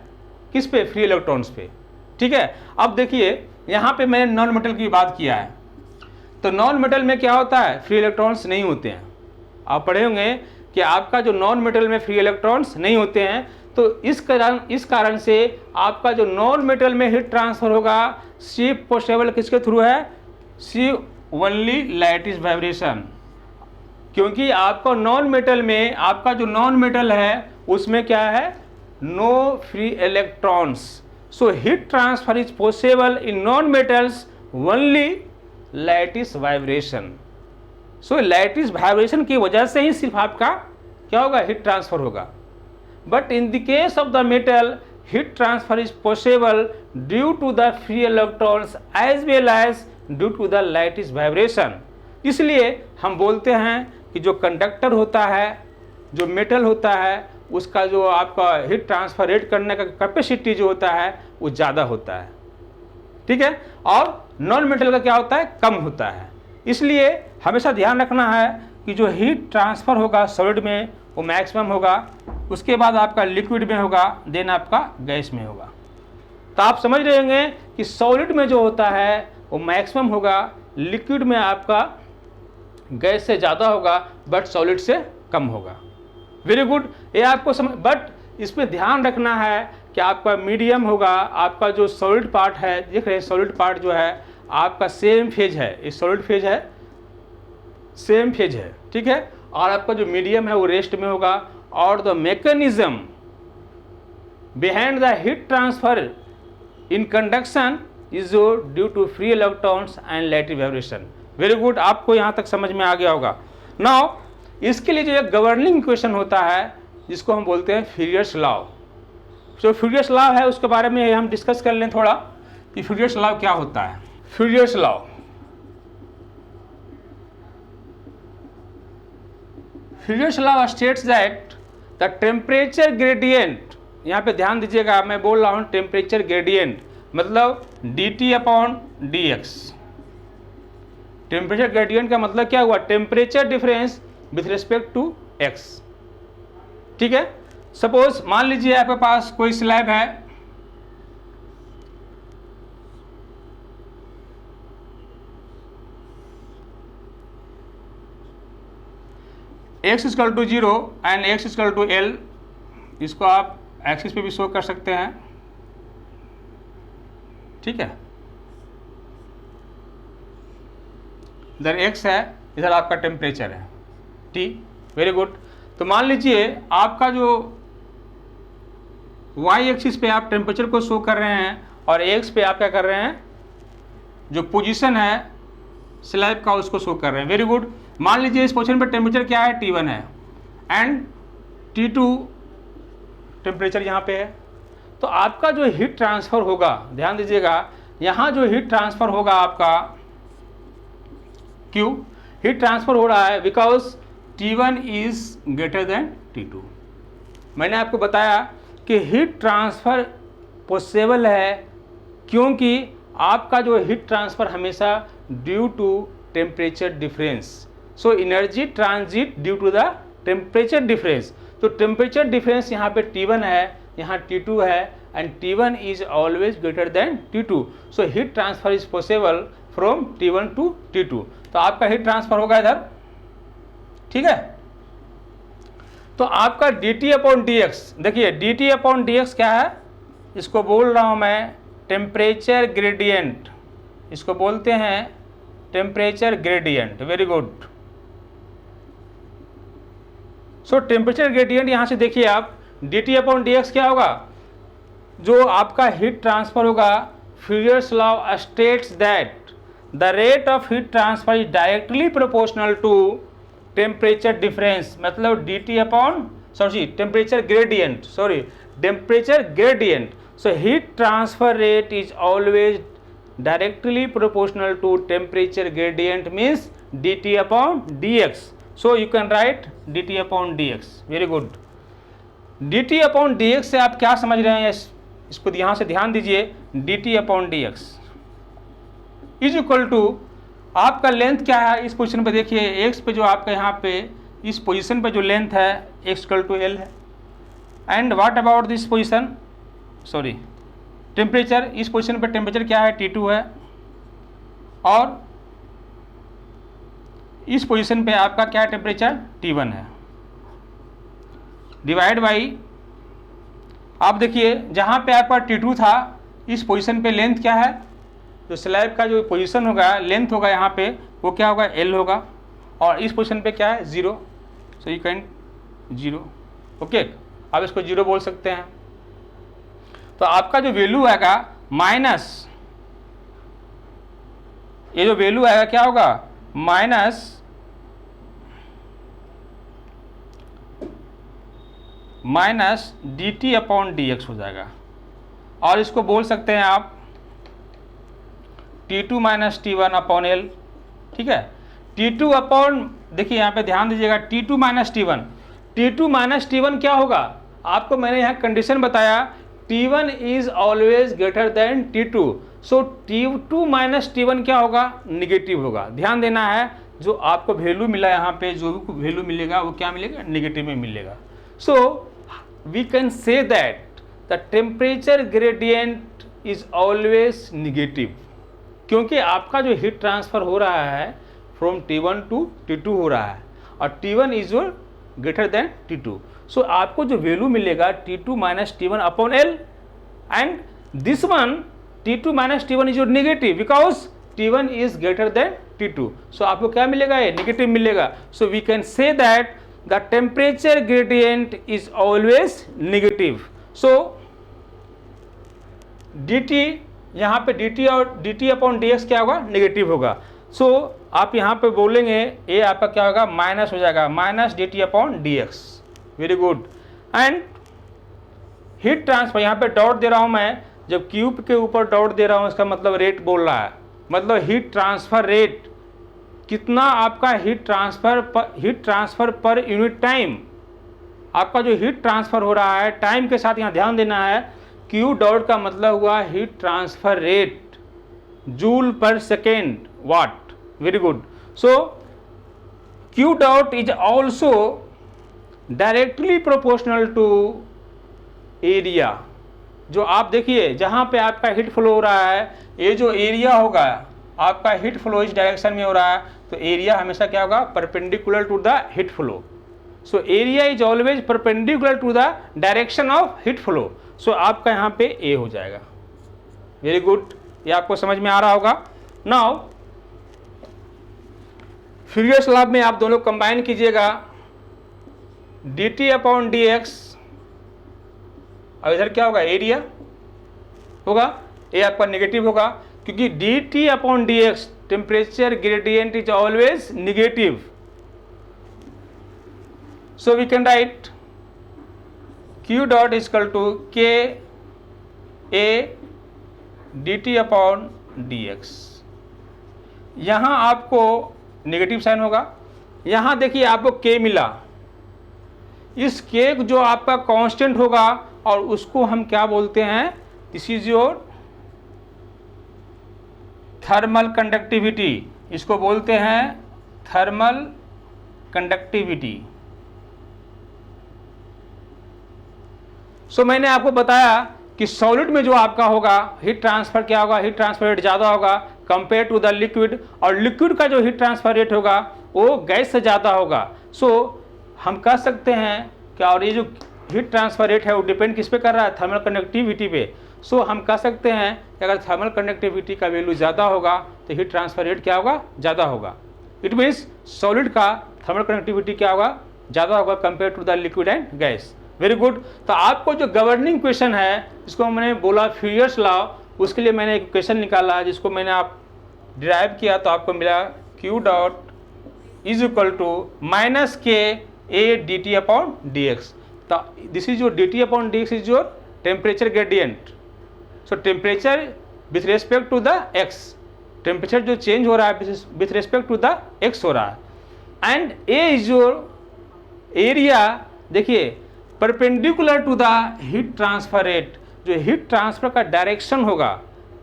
किस पे, फ्री इलेक्ट्रॉन्स पे। ठीक है, अब देखिए यहाँ पे मैंने नॉन मेटल की बात किया है, तो नॉन मेटल में क्या होता है, फ्री इलेक्ट्रॉन्स नहीं होते हैं। आप पढ़े होंगे कि आपका जो नॉन मेटल में फ्री इलेक्ट्रॉन्स नहीं होते हैं, तो इस कारण से आपका जो नॉन मेटल में हीट ट्रांसफर होगा सिर्फ पॉसिबल किसके थ्रू है, सिर्फ ओनली लैटिस वाइब्रेशन, क्योंकि आपका नॉन मेटल में, आपका जो नॉन मेटल है उसमें क्या है, no free electrons. So heat transfer is possible in non metals only lattice vibration. So lattice vibration की वजह से ही सिर्फ आपका क्या होगा, हीट ट्रांसफर होगा। But in the case of the metal heat transfer is possible due to the free electrons as well as due to the lattice vibration. इसलिए हम बोलते हैं कि जो कंडक्टर होता है, जो मेटल होता है, उसका जो आपका हीट ट्रांसफर रेट करने का कैपेसिटी जो होता है वो ज़्यादा होता है। ठीक है, और नॉन मेटल का क्या होता है, कम होता है। इसलिए हमेशा ध्यान रखना है कि जो हीट ट्रांसफ़र होगा सॉलिड में वो मैक्सिमम होगा, उसके बाद आपका लिक्विड में होगा, देन आपका गैस में होगा। तो आप समझ रहे होंगे कि सॉलिड में जो होता है वो मैक्सिमम होगा, लिक्विड में आपका गैस से ज़्यादा होगा, बट सॉलिड से कम होगा। वेरी गुड, ये आपको समझ, बट इसमें ध्यान रखना है कि आपका मीडियम होगा, आपका जो सॉलिड पार्ट है, देख रहे हैं सॉलिड पार्ट जो है आपका सेम फेज है, ये सॉलिड फेज है, सेम फेज है, ठीक है, और आपका जो मीडियम है वो रेस्ट में होगा। और the mechanism behind the heat transfer in conduction is due to free electrons and lattice vibration. Very good, आपको यहाँ तक समझ में आ गया होगा। नाउ इसके लिए जो एक गवर्निंग इक्वेशन होता है जिसको हम बोलते हैं फ्यूरियर्स लॉ। जो फ्यूरियर्स लॉ है उसके बारे में हम डिस्कस कर लें थोड़ा कि फ्यूरियर्स लॉ क्या होता है। Fourier's law, Fourier's law states that the temperature gradient, यहाँ पे ध्यान दीजिएगा, मैं बोल रहा हूँ टेम्परेचर ग्रेडियंट मतलब dt/dx। टेम्परेचर ग्रेडियंट का मतलब क्या हुआ, temperature difference with respect to x। ठीक है, सपोज मान लीजिए आपके पास कोई स्लैब है, x = 0 एंड x = L, इसको आप एक्सिस पे भी शो कर सकते हैं। ठीक है, इधर x है, इधर आपका टेम्परेचर है T। वेरी गुड, तो मान लीजिए आपका जो y एक्सिस पे आप टेम्परेचर को शो कर रहे हैं और x पे आप क्या कर रहे हैं, जो पोजीशन है स्लैब का उसको शो कर रहे हैं। वेरी गुड, मान लीजिए इस पोजीशन पे टेम्परेचर क्या है, T1 है एंड T2 टेम्परेचर यहाँ पे है। तो आपका जो हीट ट्रांसफ़र होगा, ध्यान दीजिएगा, यहाँ जो हीट ट्रांसफ़र होगा आपका Q, हीट ट्रांसफ़र हो रहा है because T1 is greater than T2। मैंने आपको बताया कि हीट ट्रांसफ़र पॉसिबल है क्योंकि आपका जो हीट ट्रांसफ़र हमेशा due to temperature difference. So energy transit due to the temperature difference. तो टेम्परेचर डिफरेंस यहाँ पे T1 है, यहाँ T2 है, and T1 is always greater than T2। So heat transfer is possible from T1 to T2। तो आपका heat transfer होगा इधर, ठीक है। तो आपका dt अपॉन dx, देखिए dt अपॉन dx क्या है, इसको बोल रहा हूं मैं टेम्परेचर ग्रेडियंट, इसको बोलते हैं टेम्परेचर ग्रेडियंट। Very good. सो टेम्परेचर ग्रेडियंट यहां से देखिए आप dt अपॉन dx क्या होगा, जो आपका हीट ट्रांसफर होगा, Fourier's law states that the rate of heat transfer is directly proportional to temperature difference, मतलब dt upon temperature gradient, temperature gradient. So heat transfer rate is always directly proportional to temperature gradient means dt upon dx। So you can write dt upon dx। Very good. dt upon dx से आप क्या समझ रहे हैं, इसको यहाँ से ध्यान दीजिए। dt upon dx is equal to आपका लेंथ क्या है, इस पोजीशन पे देखिए x पे जो आपका यहाँ पे इस पोजीशन पे जो लेंथ है x इक्वल टू l है, and what about this position, temperature, इस पोजीशन पे टेम्परेचर क्या है T2 है, और इस पोजीशन पे आपका क्या टेम्परेचर T1 है, डिवाइड बाई, आप देखिए जहाँ पे आपका T2 था इस पोजीशन पे लेंथ क्या है, जो स्लैब का जो पोजीशन होगा, लेंथ होगा यहाँ पे, वो क्या होगा L होगा, और इस पोजीशन पे क्या है 0। सो यू कैन 0, ओके, आप इसको 0 बोल सकते हैं। तो आपका जो वैल्यू आएगा माइनस, ये जो वैल्यू आएगा क्या होगा, माइनस dt अपॉन dx हो जाएगा, और इसको बोल सकते हैं आप T2 minus T1 upon L, ठीक है। T2 अपॉन, देखिए यहाँ पे ध्यान दीजिएगा, T2 minus T1, T2 minus T1 क्या होगा, आपको मैंने यहाँ कंडीशन बताया T1 is always greater than T2। So T2 minus T1 क्या होगा, निगेटिव होगा। ध्यान देना है, जो आपको वैल्यू मिला यहाँ पे, जो भी वैल्यू मिलेगा वो क्या मिलेगा, निगेटिव में मिलेगा। So we can say that the temperature gradient is always negative, क्योंकि आपका जो हीट ट्रांसफ़र हो रहा है फ्रॉम T1 टू T2 हो रहा है, और T1 is greater than T2। So आपको जो वैल्यू मिलेगा T2 minus T1 upon L, and this one T2 minus T1 is negative because T1 is greater than T2। So आपको क्या मिलेगा, ये नेगेटिव मिलेगा। So we can say that the temperature gradient is always negative. So dt, यहाँ पे dt और dt upon dx क्या होगा, नेगेटिव होगा। सो आप यहाँ पे बोलेंगे ये आपका क्या होगा, माइनस हो जाएगा, minus dt upon dx। Very good. And heat transfer, यहाँ पे डॉट दे रहा हूँ मैं, जब क्यूब के ऊपर डॉट दे रहा हूँ इसका मतलब रेट बोल रहा है, मतलब हीट ट्रांसफर रेट, कितना आपका heat transfer per unit time, आपका जो हीट ट्रांसफर हो रहा है टाइम के साथ यहाँ ध्यान देना है। क्यू डॉट का मतलब हुआ heat transfer rate, joule per second watt. Very good. So Q dot is also directly proportional to area. जो आप देखिए जहाँ पे आपका हीट फ्लो हो रहा है, ये जो एरिया होगा आपका हीट फ्लो इस डायरेक्शन में हो रहा है, तो एरिया हमेशा क्या होगा, perpendicular to the heat flow. So area is always perpendicular to the direction of heat flow. So आपका यहाँ पे ए हो जाएगा। वेरी गुड, ये आपको समझ में आ रहा होगा। नाउ फ्यूरियस लॉ में आप दोनों कंबाइन कीजिएगा, dt अपॉन dx, और इधर क्या होगा, एरिया होगा, ये आपका नेगेटिव होगा, क्योंकि dt upon dx temperature gradient is always negative. So we can write q dot is equal to k a dt upon dx। यहाँ आपको नेगेटिव साइन होगा, यहाँ देखिए आपको K मिला, इस K जो आपका कांस्टेंट होगा और उसको हम क्या बोलते हैं, this is your thermal conductivity, इसको बोलते हैं थर्मल कंडक्टिविटी। सो मैंने आपको बताया कि सॉलिड में जो आपका होगा हीट ट्रांसफर क्या होगा, हीट ट्रांसफर रेट ज़्यादा होगा कंपेयर टू द लिक्विड, और लिक्विड का जो हीट ट्रांसफर रेट होगा वो गैस से ज़्यादा होगा। सो हम कह सकते हैं कि और ये जो हीट ट्रांसफर रेट है वो डिपेंड किस पे कर रहा है, थर्मल कंडक्टिविटी पे। सो हम कह सकते हैं कि अगर थर्मल कंडक्टिविटी का वैल्यू ज़्यादा होगा तो हीट ट्रांसफर रेट क्या होगा, ज़्यादा होगा। इट मीन्स सॉलिड का थर्मल कंडक्टिविटी क्या होगा, ज़्यादा होगा compare to the liquid and gas. Very good. तो आपको जो गवर्निंग क्वेश्चन है जिसको मैंने बोला फ्यूरियस लॉ, उसके लिए मैंने एक क्वेश्चन निकाला जिसको मैंने आप डिराइव किया तो आपको मिला Q dot is equal to minus K A D T upon D X. तो this is your D T upon D X is your temperature gradient. So temperature with respect to the X, temperature जो change हो रहा है with respect to the X हो रहा है, and A is your area. देखिए perpendicular to the heat transfer rate, जो heat transfer का डायरेक्शन होगा,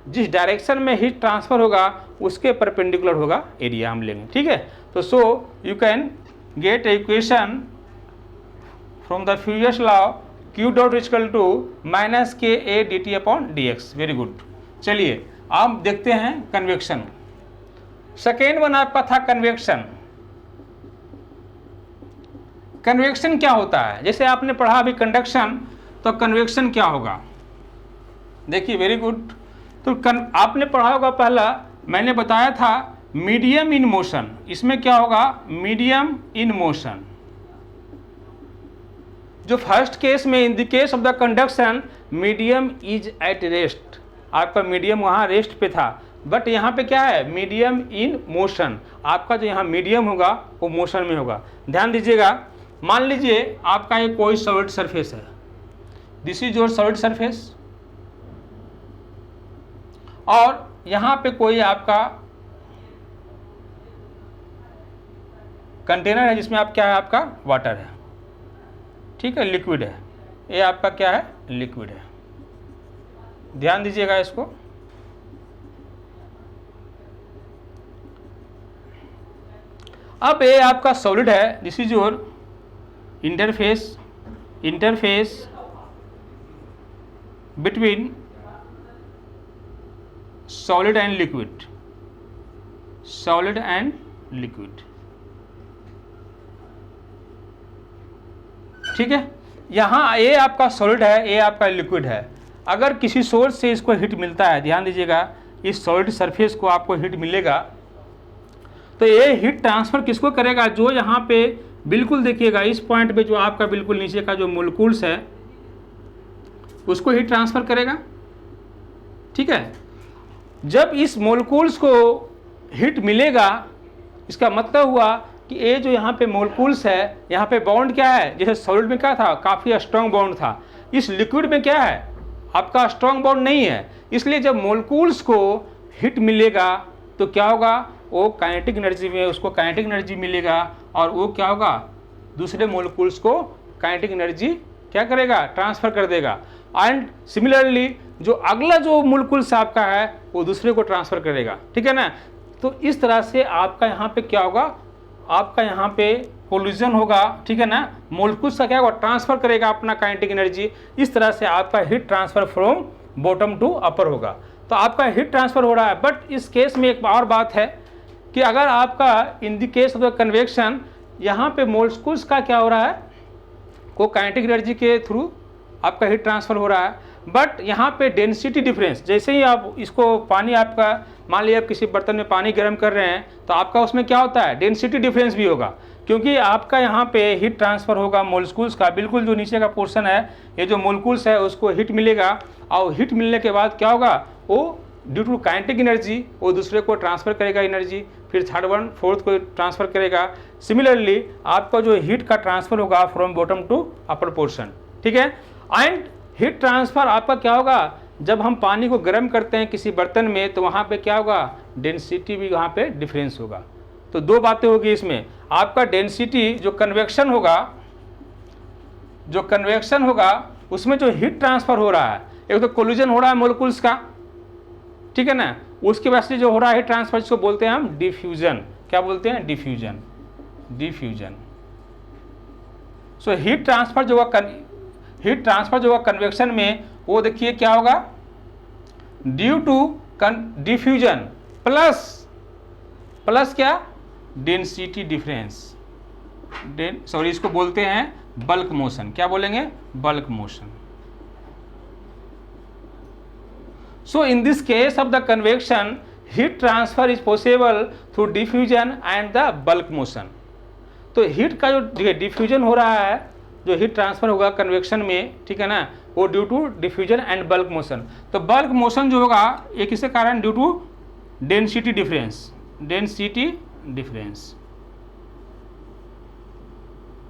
जिस डायरेक्शन में हीट ट्रांसफर होगा उसके परपेंडिकुलर होगा एरिया हम लेंगे, ठीक है। तो so you can get equation from the Fourier's law Q dot equal to minus K A D T upon D X. Very good. चलिए आप देखते हैं कन्वेक्शन। सेकेंड वन आपका था कन्वेक्शन। कन्वेक्शन क्या होता है, जैसे आपने पढ़ा अभी कंडक्शन, तो कन्वेक्शन क्या होगा, देखिए वेरी गुड। तो आपने पढ़ा होगा पहला मैंने बताया था मीडियम इन मोशन, इसमें क्या होगा, मीडियम इन मोशन। जो फर्स्ट केस में इन the case of the conduction medium is at rest, आपका मीडियम वहाँ रेस्ट पे था, बट यहाँ पे क्या है, मीडियम इन मोशन। आपका जो यहाँ मीडियम होगा वो मोशन में होगा। ध्यान दीजिएगा, मान लीजिए आपका ये कोई सॉलिड सरफेस है, this is your solid surface, और यहाँ पे कोई आपका कंटेनर है जिसमें आप क्या है, आपका वाटर है, ठीक है, लिक्विड है, ये आपका क्या है, लिक्विड है। ध्यान दीजिएगा इसको। अब ये आपका सॉलिड है, this is your interface between solid and liquid, ठीक है। यहाँ ये आपका सॉलिड है, ये आपका लिक्विड है। अगर किसी सोर्स से इसको हीट मिलता है, ध्यान दीजिएगा, इस सॉलिड सरफेस को आपको हीट मिलेगा, तो ये हीट ट्रांसफर किसको करेगा, जो यहाँ पे बिल्कुल देखिएगा इस पॉइंट पे जो आपका बिल्कुल नीचे का जो मोलिक्यूल्स है उसको हीट ट्रांसफर करेगा, ठीक है। जब इस मोलिक्यूल्स को हीट मिलेगा, इसका मतलब हुआ कि ये जो यहाँ पे मोलिक्यूल्स है, यहाँ पे बॉन्ड क्या है, जैसे सॉलिड में क्या था, काफ़ी स्ट्रॉन्ग बॉन्ड था, इस लिक्विड में क्या है, आपका स्ट्रॉन्ग बॉन्ड नहीं है। इसलिए जब मोलिक्यूल्स को हीट मिलेगा तो क्या होगा, वो काइनेटिक एनर्जी में उसको काइनेटिक एनर्जी मिलेगा, और वो क्या होगा, दूसरे मोलिक्यूल्स को काइनेटिक एनर्जी क्या करेगा, ट्रांसफर कर देगा। एंड सिमिलरली जो अगला जो मोलिक्यूल्स आपका है वो दूसरे को ट्रांसफर करेगा, ठीक है ना। तो इस तरह से आपका यहाँ पे क्या होगा, आपका यहाँ पे कोलिजन होगा, ठीक है ना, मोलिक्यूल्स का क्या होगा, ट्रांसफर करेगा अपना काइनेटिक एनर्जी। इस तरह से आपका heat transfer from bottom to upper होगा। तो आपका हीट ट्रांसफर हो रहा है। बट इस केस में एक और बात है कि अगर आपका इन the case of the convection यहाँ पे मोलिक्यूल्स का क्या हो रहा है, को काइनेटिक एनर्जी के थ्रू आपका हीट ट्रांसफर हो रहा है। बट यहाँ पे डेंसिटी डिफरेंस, जैसे ही आप इसको पानी आपका मान लीजिए आप किसी बर्तन में पानी गर्म कर रहे हैं तो आपका उसमें क्या होता है, डेंसिटी डिफरेंस भी होगा, क्योंकि आपका यहाँ पे हीट ट्रांसफर होगा मोलिक्यूल्स का, बिल्कुल जो नीचे का पोर्शन है, ये जो मोलिक्यूल्स है उसको हीट मिलेगा, और हीट मिलने के बाद क्या होगा, वो ड्यू टू काइनेटिक एनर्जी वो दूसरे को ट्रांसफर करेगा एनर्जी, फिर थर्ड वन फोर्थ को ट्रांसफर करेगा। सिमिलरली आपका जो हीट का ट्रांसफर होगा from bottom to upper portion, ठीक है। एंड हीट ट्रांसफर आपका क्या होगा, जब हम पानी को गर्म करते हैं किसी बर्तन में तो वहाँ पे क्या होगा, डेंसिटी भी वहाँ पे डिफरेंस होगा। तो दो बातें होगी इसमें, आपका डेंसिटी जो कन्वेक्शन होगा उसमें जो हीट ट्रांसफर हो रहा है, एक तो कोलिजन हो रहा है मोलिकुल्स का, ठीक है ना, उसके वजह से जो हो रहा है हीट ट्रांसफर, जिसको बोलते हैं हम डिफ्यूजन। क्या बोलते हैं? डिफ्यूजन। सो हीट ट्रांसफर जो होगा कन्वेक्शन में, वो देखिए क्या होगा, ड्यू टू डिफ्यूजन प्लस क्या, डेंसिटी डिफरेंस, इसको बोलते हैं बल्क मोशन। क्या बोलेंगे? Bulk motion. So in this case of the convection, heat transfer is possible through diffusion and the bulk motion. तो हीट का जो डिफ्यूजन हो रहा है, जो हीट ट्रांसफर होगा कन्वेक्शन में, ठीक है ना, वो due to diffusion and bulk motion. तो बल्क मोशन जो होगा ये किसके कारण? ड्यू टू डेंसिटी डिफरेंस,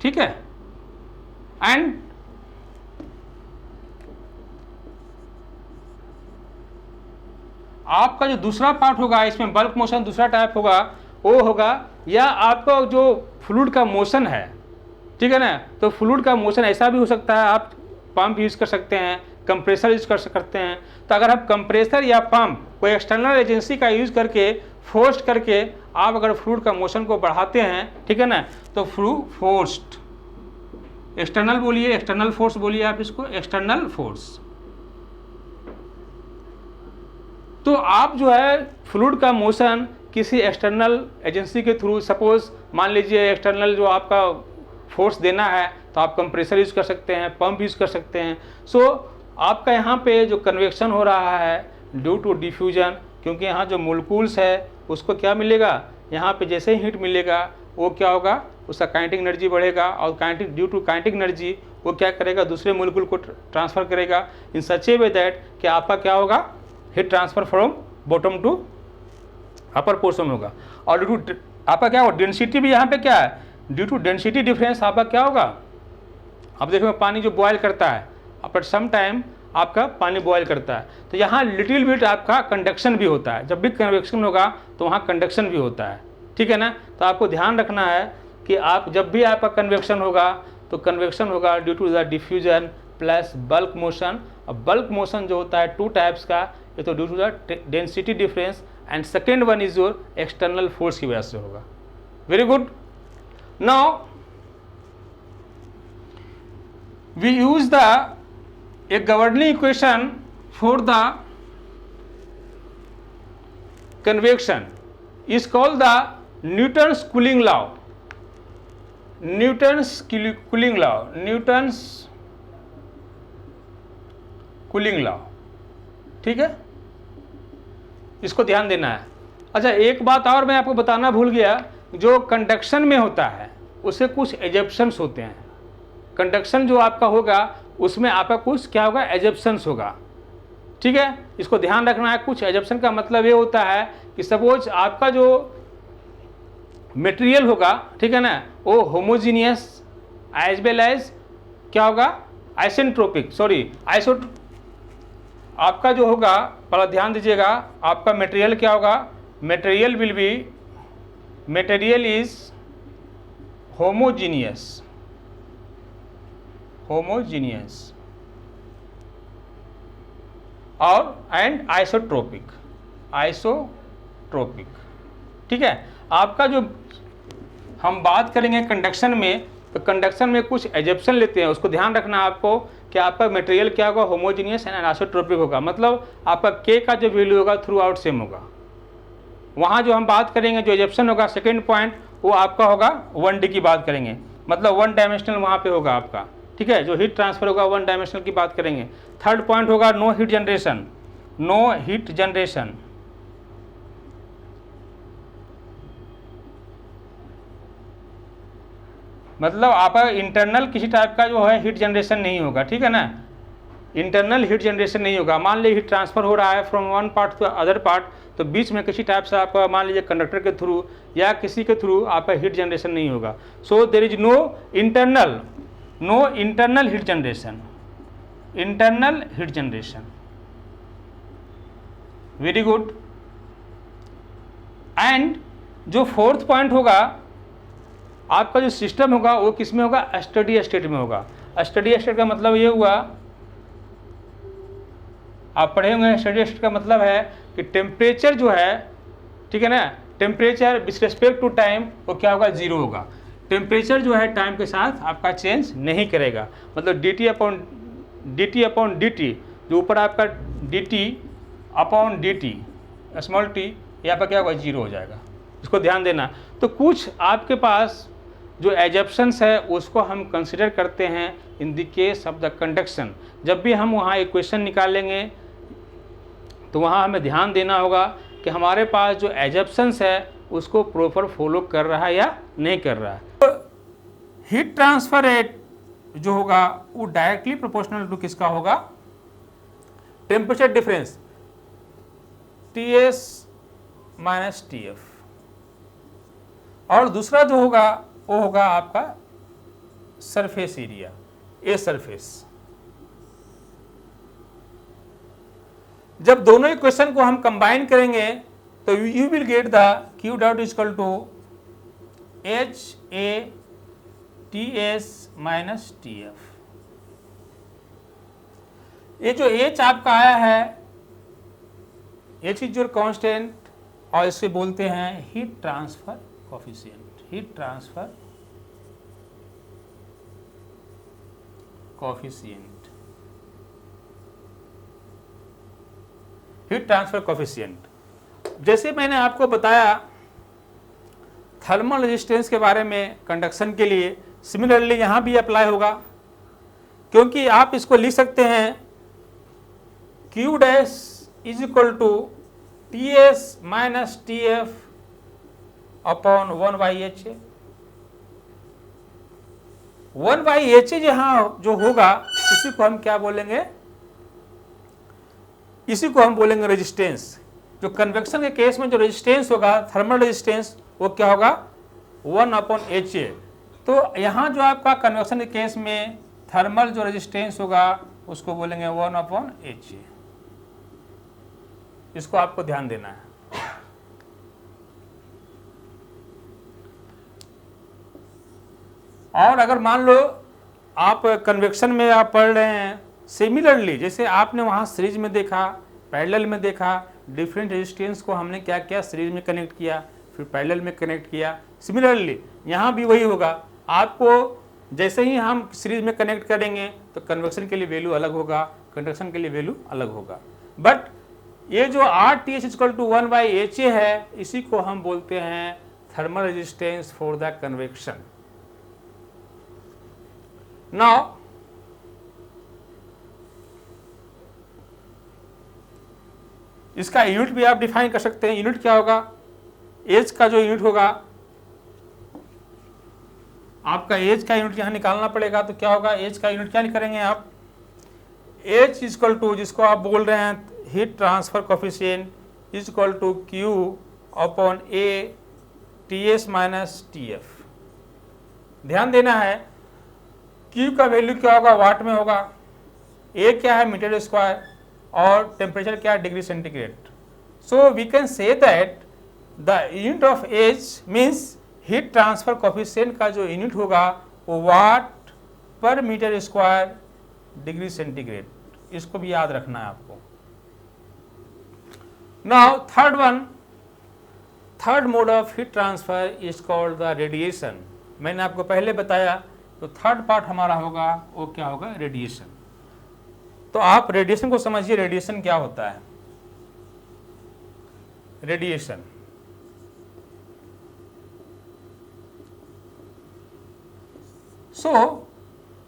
ठीक है। एंड आपका जो दूसरा पार्ट होगा इसमें, बल्क मोशन दूसरा टाइप होगा, वो होगा या आपका जो फ्लूइड का मोशन है, ठीक है ना, तो फ्लूइड का मोशन ऐसा भी हो सकता है, आप पंप यूज़ कर सकते हैं, कंप्रेसर यूज़ कर सकते हैं। तो अगर आप कंप्रेसर या पंप कोई एक्सटर्नल एजेंसी का यूज़ करके, फोर्स करके आप अगर फ्लूइड का मोशन को बढ़ाते हैं, ठीक है ना, तो फोर्स्ड, एक्सटर्नल बोलिए, एक्सटर्नल फोर्स बोलिए आप इसको, एक्सटर्नल फोर्स। तो आप जो है फ्लूइड का मोशन किसी एक्सटर्नल एजेंसी के थ्रू, सपोज मान लीजिए एक्सटर्नल जो आपका फोर्स देना है, तो आप कंप्रेसर यूज़ कर सकते हैं, पंप यूज़ कर सकते हैं। सो आपका यहाँ पे जो कन्वेक्शन हो रहा है ड्यू टू डिफ्यूजन, क्योंकि यहाँ जो मोलिक्यूल्स है उसको क्या मिलेगा, यहाँ पे जैसे ही हीट मिलेगा वो क्या होगा, उसका काइनेटिक एनर्जी बढ़ेगा, और ड्यू टू काइनेटिक एनर्जी वो क्या करेगा, दूसरे मोलिक्यूल को ट्रांसफ़र करेगा इन सच ए वे दैट कि आपका क्या होगा, heat transfer from bottom to upper portion होगा। और ड्यू टू आपका क्या होगा, डेंसिटी भी यहाँ पे क्या है, ड्यू टू डेंसिटी डिफरेंस आपका क्या होगा, अब देखो पानी जो बॉयल करता है, आफ्टर सम टाइम आपका पानी बॉयल करता है, तो यहाँ लिटिल बिट आपका कंडक्शन भी होता है। जब भी कन्वेक्शन होगा तो वहाँ कंडक्शन भी होता है, ठीक है ना। तो आपको ध्यान रखना है कि आप जब भी आपका कन्वेक्शन होगा तो कन्वेक्शन होगा due to the diffusion plus bulk motion. अब बल्क मोशन जो होता है टू टाइप्स का, ये तो due to the density difference, and second one is your external force की वजह से होगा। Very good. Now we use a governing equation for the convection is called the Newton's cooling law. Newton's cooling law, ठीक है, इसको ध्यान देना है। अच्छा, एक बात और मैं आपको बताना भूल गया, जो कंडक्शन में होता है उससे कुछ एजप्शंस होते हैं। कंडक्शन जो आपका होगा उसमें आपका कुछ क्या होगा, एजप्शंस होगा, ठीक है, इसको ध्यान रखना है। कुछ एजप्शन का मतलब ये होता है कि सपोज आपका जो मटेरियल होगा, ठीक है ना, वो होमोजीनियस एज वेल एज क्या होगा, आइसेंट्रोपिक, आपका जो होगा, पहला ध्यान दीजिएगा, आपका मटेरियल क्या होगा, मटेरियल इज होमोजीनियस और एंड आइसोट्रोपिक, ठीक है। आपका जो हम बात करेंगे कंडक्शन में, तो कंडक्शन में कुछ एजप्शन लेते हैं, उसको ध्यान रखना आपको कि आपका मटेरियल क्या होगा, होमोजीनियस एंड आइसोट्रोपिक होगा, मतलब आपका के का जो वैल्यू होगा थ्रू आउट सेम होगा। वहाँ जो हम बात करेंगे जो एजप्शन होगा सेकेंड पॉइंट, वो आपका होगा 1D की बात करेंगे, मतलब 1 डायमेंशनल वहाँ पे होगा आपका, ठीक है। जो हीट ट्रांसफर होगा 1 डायमेंशनल की बात करेंगे। थर्ड पॉइंट होगा नो हीट जनरेशन, मतलब आपका इंटरनल किसी टाइप का जो है हीट जनरेशन नहीं होगा, ठीक है ना, इंटरनल हीट जनरेशन नहीं होगा। मान लीजिए हीट ट्रांसफर हो रहा है from one part to other part, तो बीच में किसी टाइप से आपका मान लीजिए कंडक्टर के थ्रू या किसी के थ्रू आपका हीट जनरेशन नहीं होगा। So there is no internal heat generation, very good. And जो फोर्थ पॉइंट होगा आपका जो सिस्टम होगा वो किस में होगा, स्टडी स्टेट में होगा। स्टडी स्टेट का मतलब ये हुआ, आप पढ़े होंगे, स्टडी स्टेट का मतलब है कि टेम्परेचर जो है, ठीक है ना, temperature with respect to time वो क्या होगा, जीरो होगा। टेम्परेचर जो है टाइम के साथ आपका चेंज नहीं करेगा, मतलब dt अपॉन dt, जो ऊपर आपका dt upon dt small T, यहाँ पर क्या होगा, जीरो हो जाएगा। इसको ध्यान देना। तो कुछ आपके पास जो एजप्शंस है उसको हम कंसिडर करते हैं in the case of the conduction. जब भी हम वहाँ इक्वेशन निकालेंगे तो वहाँ हमें ध्यान देना होगा कि हमारे पास जो एजप्शंस है उसको प्रॉपर फॉलो कर रहा है या नहीं कर रहा है। तो हीट ट्रांसफर रेट जो होगा वो डायरेक्टली प्रोपोर्शनल टू किसका होगा, temperature difference Ts minus Tf। और दूसरा जो होगा वो होगा आपका सरफेस एरिया, ए सरफेस। जब दोनों इक्वेशन को हम कंबाइन करेंगे तो you will get the Q dot equal to H A T S minus T F. ये जो एच आपका आया है, एच इज योर कांस्टेंट, और इसे बोलते हैं heat transfer coefficient. Heat transfer coefficient, heat transfer coefficient. जैसे मैंने आपको बताया थर्मल रेजिस्टेंस के बारे में कंडक्शन के लिए, सिमिलरली यहां भी अप्लाई होगा, क्योंकि आप इसको लिख सकते हैं Q dash is equal to Ts minus Tf upon 1/HA। 1/HA जहां जो होगा इसी को हम क्या बोलेंगे, इसी को हम बोलेंगे रेजिस्टेंस। जो कन्वेक्शन के केस में जो रेजिस्टेंस होगा, थर्मल रेजिस्टेंस, वो क्या होगा, 1/HA। तो यहाँ जो आपका कन्वेक्शन के केस में थर्मल जो रेजिस्टेंस होगा उसको बोलेंगे 1/HA। इसको आपको ध्यान देना है। और अगर मान लो आप कन्वेक्शन में आप पढ़ रहे हैं, सिमिलरली जैसे आपने वहाँ सीरीज में देखा, पैरेलल में देखा, डिफरेंट रेजिस्टेंस को हमने क्या किया, सीरीज में कनेक्ट किया, फिर पैरेलल में कनेक्ट किया। सिमिलरली यहाँ भी वही होगा, आपको जैसे ही हम सीरीज में कनेक्ट करेंगे तो कन्वेक्शन के लिए वैल्यू अलग होगा, कंडक्शन के लिए वैल्यू अलग होगा। बट ये जो RTH इक्वल टू 1/HA है, इसी को हम बोलते हैं thermal resistance for the convection. Now इसका यूनिट भी आप डिफाइन कर सकते हैं। यूनिट क्या होगा, एज का जो यूनिट होगा, आपका एज का यूनिट यहां निकालना पड़ेगा। तो क्या होगा, एज का यूनिट क्या करेंगे आप, एच इक्वल टू, जिसको आप बोल रहे हैं heat transfer coefficient, is equal to Q upon A Ts minus Tf। ध्यान देना है Q का वैल्यू क्या होगा, वाट में होगा, A क्या है, मीटर स्क्वायर, और टेम्परेचर क्या है, degree centigrade. So we can say that the unit of H means heat transfer coefficient का जो यूनिट होगा वो वाट पर मीटर स्क्वायर डिग्री सेंटीग्रेड। इसको भी याद रखना है आपको। Now third one, third mode of heat transfer is called the radiation. मैंने आपको पहले बताया, तो थर्ड पार्ट हमारा होगा वो क्या होगा, रेडिएशन। तो आप रेडिएशन को समझिए, रेडिएशन क्या होता है। रेडिएशन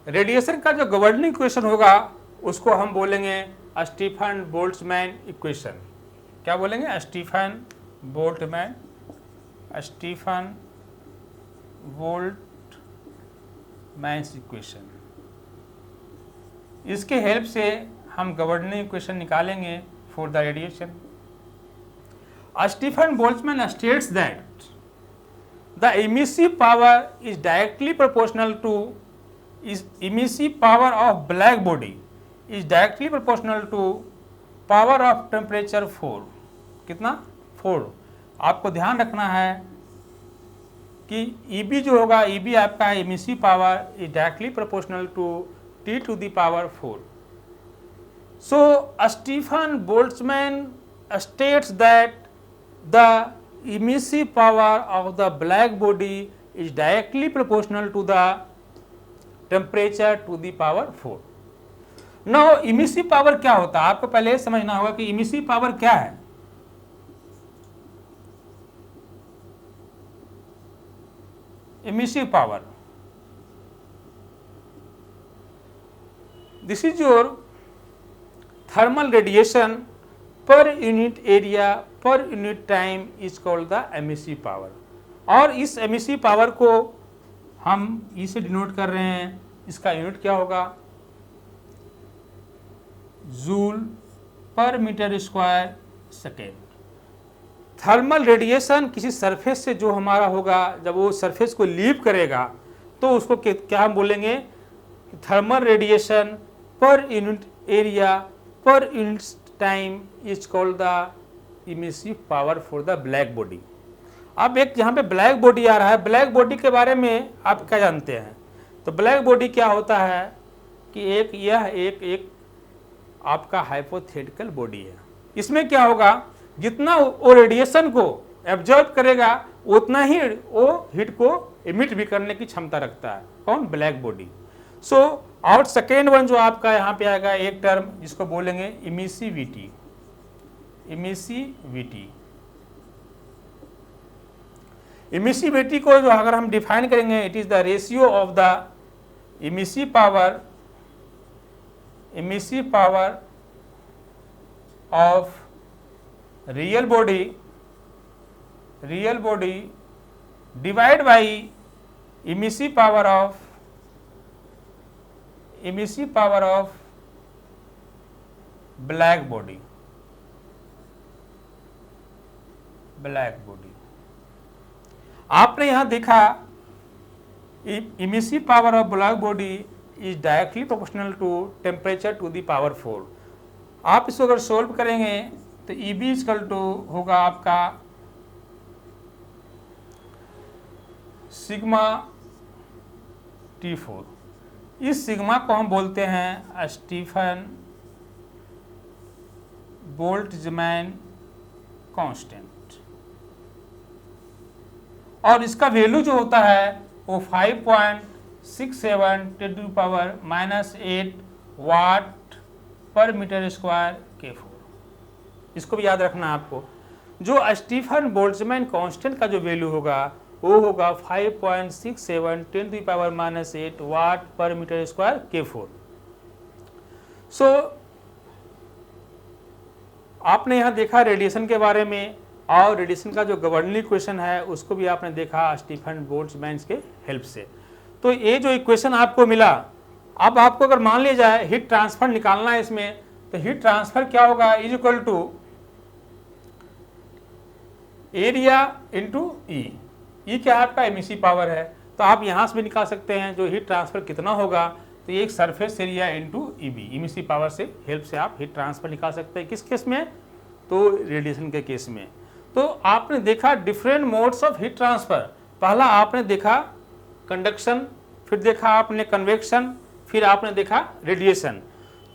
रेडिएशन का जो गवर्निंग इक्वेशन होगा उसको हम बोलेंगे स्टीफन बोल्ट्जमैन इक्वेशन। क्या बोलेंगे, स्टीफन बोल्ट्जमैन इक्वेशन। इसके हेल्प से हम गवर्निंग इक्वेशन निकालेंगे for the radiation. Stefan Boltzmann states that the emissive power is directly proportional to emissive power of black body is directly proportional to power of temperature 4। कितना, 4। आपको ध्यान रखना है कि EB जो होगा, EB आपका emissive power is directly proportional to T to the power 4. So Stephen Boltzmann states that the emissive power of the black body is directly proportional to the temperature to the power 4. Now emissive power क्या होता है, आपको पहले समझना होगा कि emissive power क्या है। emissive power, this is your thermal radiation per unit area per unit time is called the emissive power। और इस emissive power को हम E से डिनोट कर रहे हैं, इसका यूनिट क्या होगा, जूल पर metre square second. Thermal radiation किसी सरफेस से जो हमारा होगा, जब वो सरफेस को लीव करेगा तो उसको क्या हम बोलेंगे, thermal radiation per unit area per unit time is called the emissive power for the black body. अब एक यहाँ पे ब्लैक बॉडी आ रहा है, ब्लैक बॉडी के बारे में आप क्या जानते हैं, तो ब्लैक बॉडी क्या होता है कि यह एक आपका हाइपोथेटिकल बॉडी है। इसमें क्या होगा, जितना वो रेडिएशन को एब्जॉर्ब करेगा उतना ही वो हीट को इमिट भी करने की क्षमता रखता है। कौन, ब्लैक बॉडी। सो और सेकेंड वन जो आपका यहाँ पे आएगा एक टर्म जिसको बोलेंगे इमिसिविटी। इमिसिविटी को जो अगर हम डिफाइन करेंगे, it is the ratio of the emissive power of real body divide by emissive power of black body. आपने यहां देखा emissive power of black body is directly proportional to temperature to the power 4। आप इसको अगर solve करेंगे तो EB equal to होगा आपका सिग्मा T4। इस सिग्मा को हम बोलते हैं स्टीफन बोल्ट्जमैन कांस्टेंट, और इसका वैल्यू जो होता है वो 5.67 × 10⁻⁻8 वाट पर मीटर स्क्वायर K4। इसको भी याद रखना है आपको। जो स्टीफन बोल्ट्जमैन कांस्टेंट का जो वैल्यू होगा वो होगा 5.67 × 10⁻⁻8 वाट पर मीटर स्क्वायर K4। सो आपने यहाँ देखा रेडिएशन के बारे में, और रेडिएशन का जो गवर्निंग इक्वेशन है उसको भी आपने देखा स्टीफन बोल्ट्जमैन के हेल्प से। तो ये जो इक्वेशन आपको मिला, अब आपको अगर मान लिया जाए हीट ट्रांसफर निकालना है इसमें, तो हीट ट्रांसफर क्या होगा, is equal to area into E क्या आपका एमिसिव पावर है। तो आप यहाँ से भी निकाल सकते हैं जो हीट ट्रांसफर कितना होगा, तो ये एक surface area into EB, emissive power से हेल्प से आप हीट ट्रांसफर निकाल सकते हैं। किस केस में, तो रेडिएशन के केस में। तो आपने देखा different modes of heat transfer. पहला आपने देखा कंडक्शन, फिर देखा आपने कन्वेक्शन, फिर आपने देखा रेडिएशन।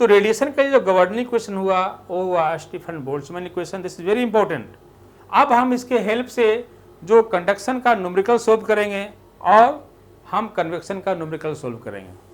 तो रेडिएशन का जो गवर्निंग इक्वेशन हुआ वो हुआ Stefan Boltzmann equation. This is very important. अब हम इसके हेल्प से जो कंडक्शन का न्यूमेरिकल सोल्व करेंगे और हम कन्वेक्शन का न्यूमेरिकल सोल्व करेंगे।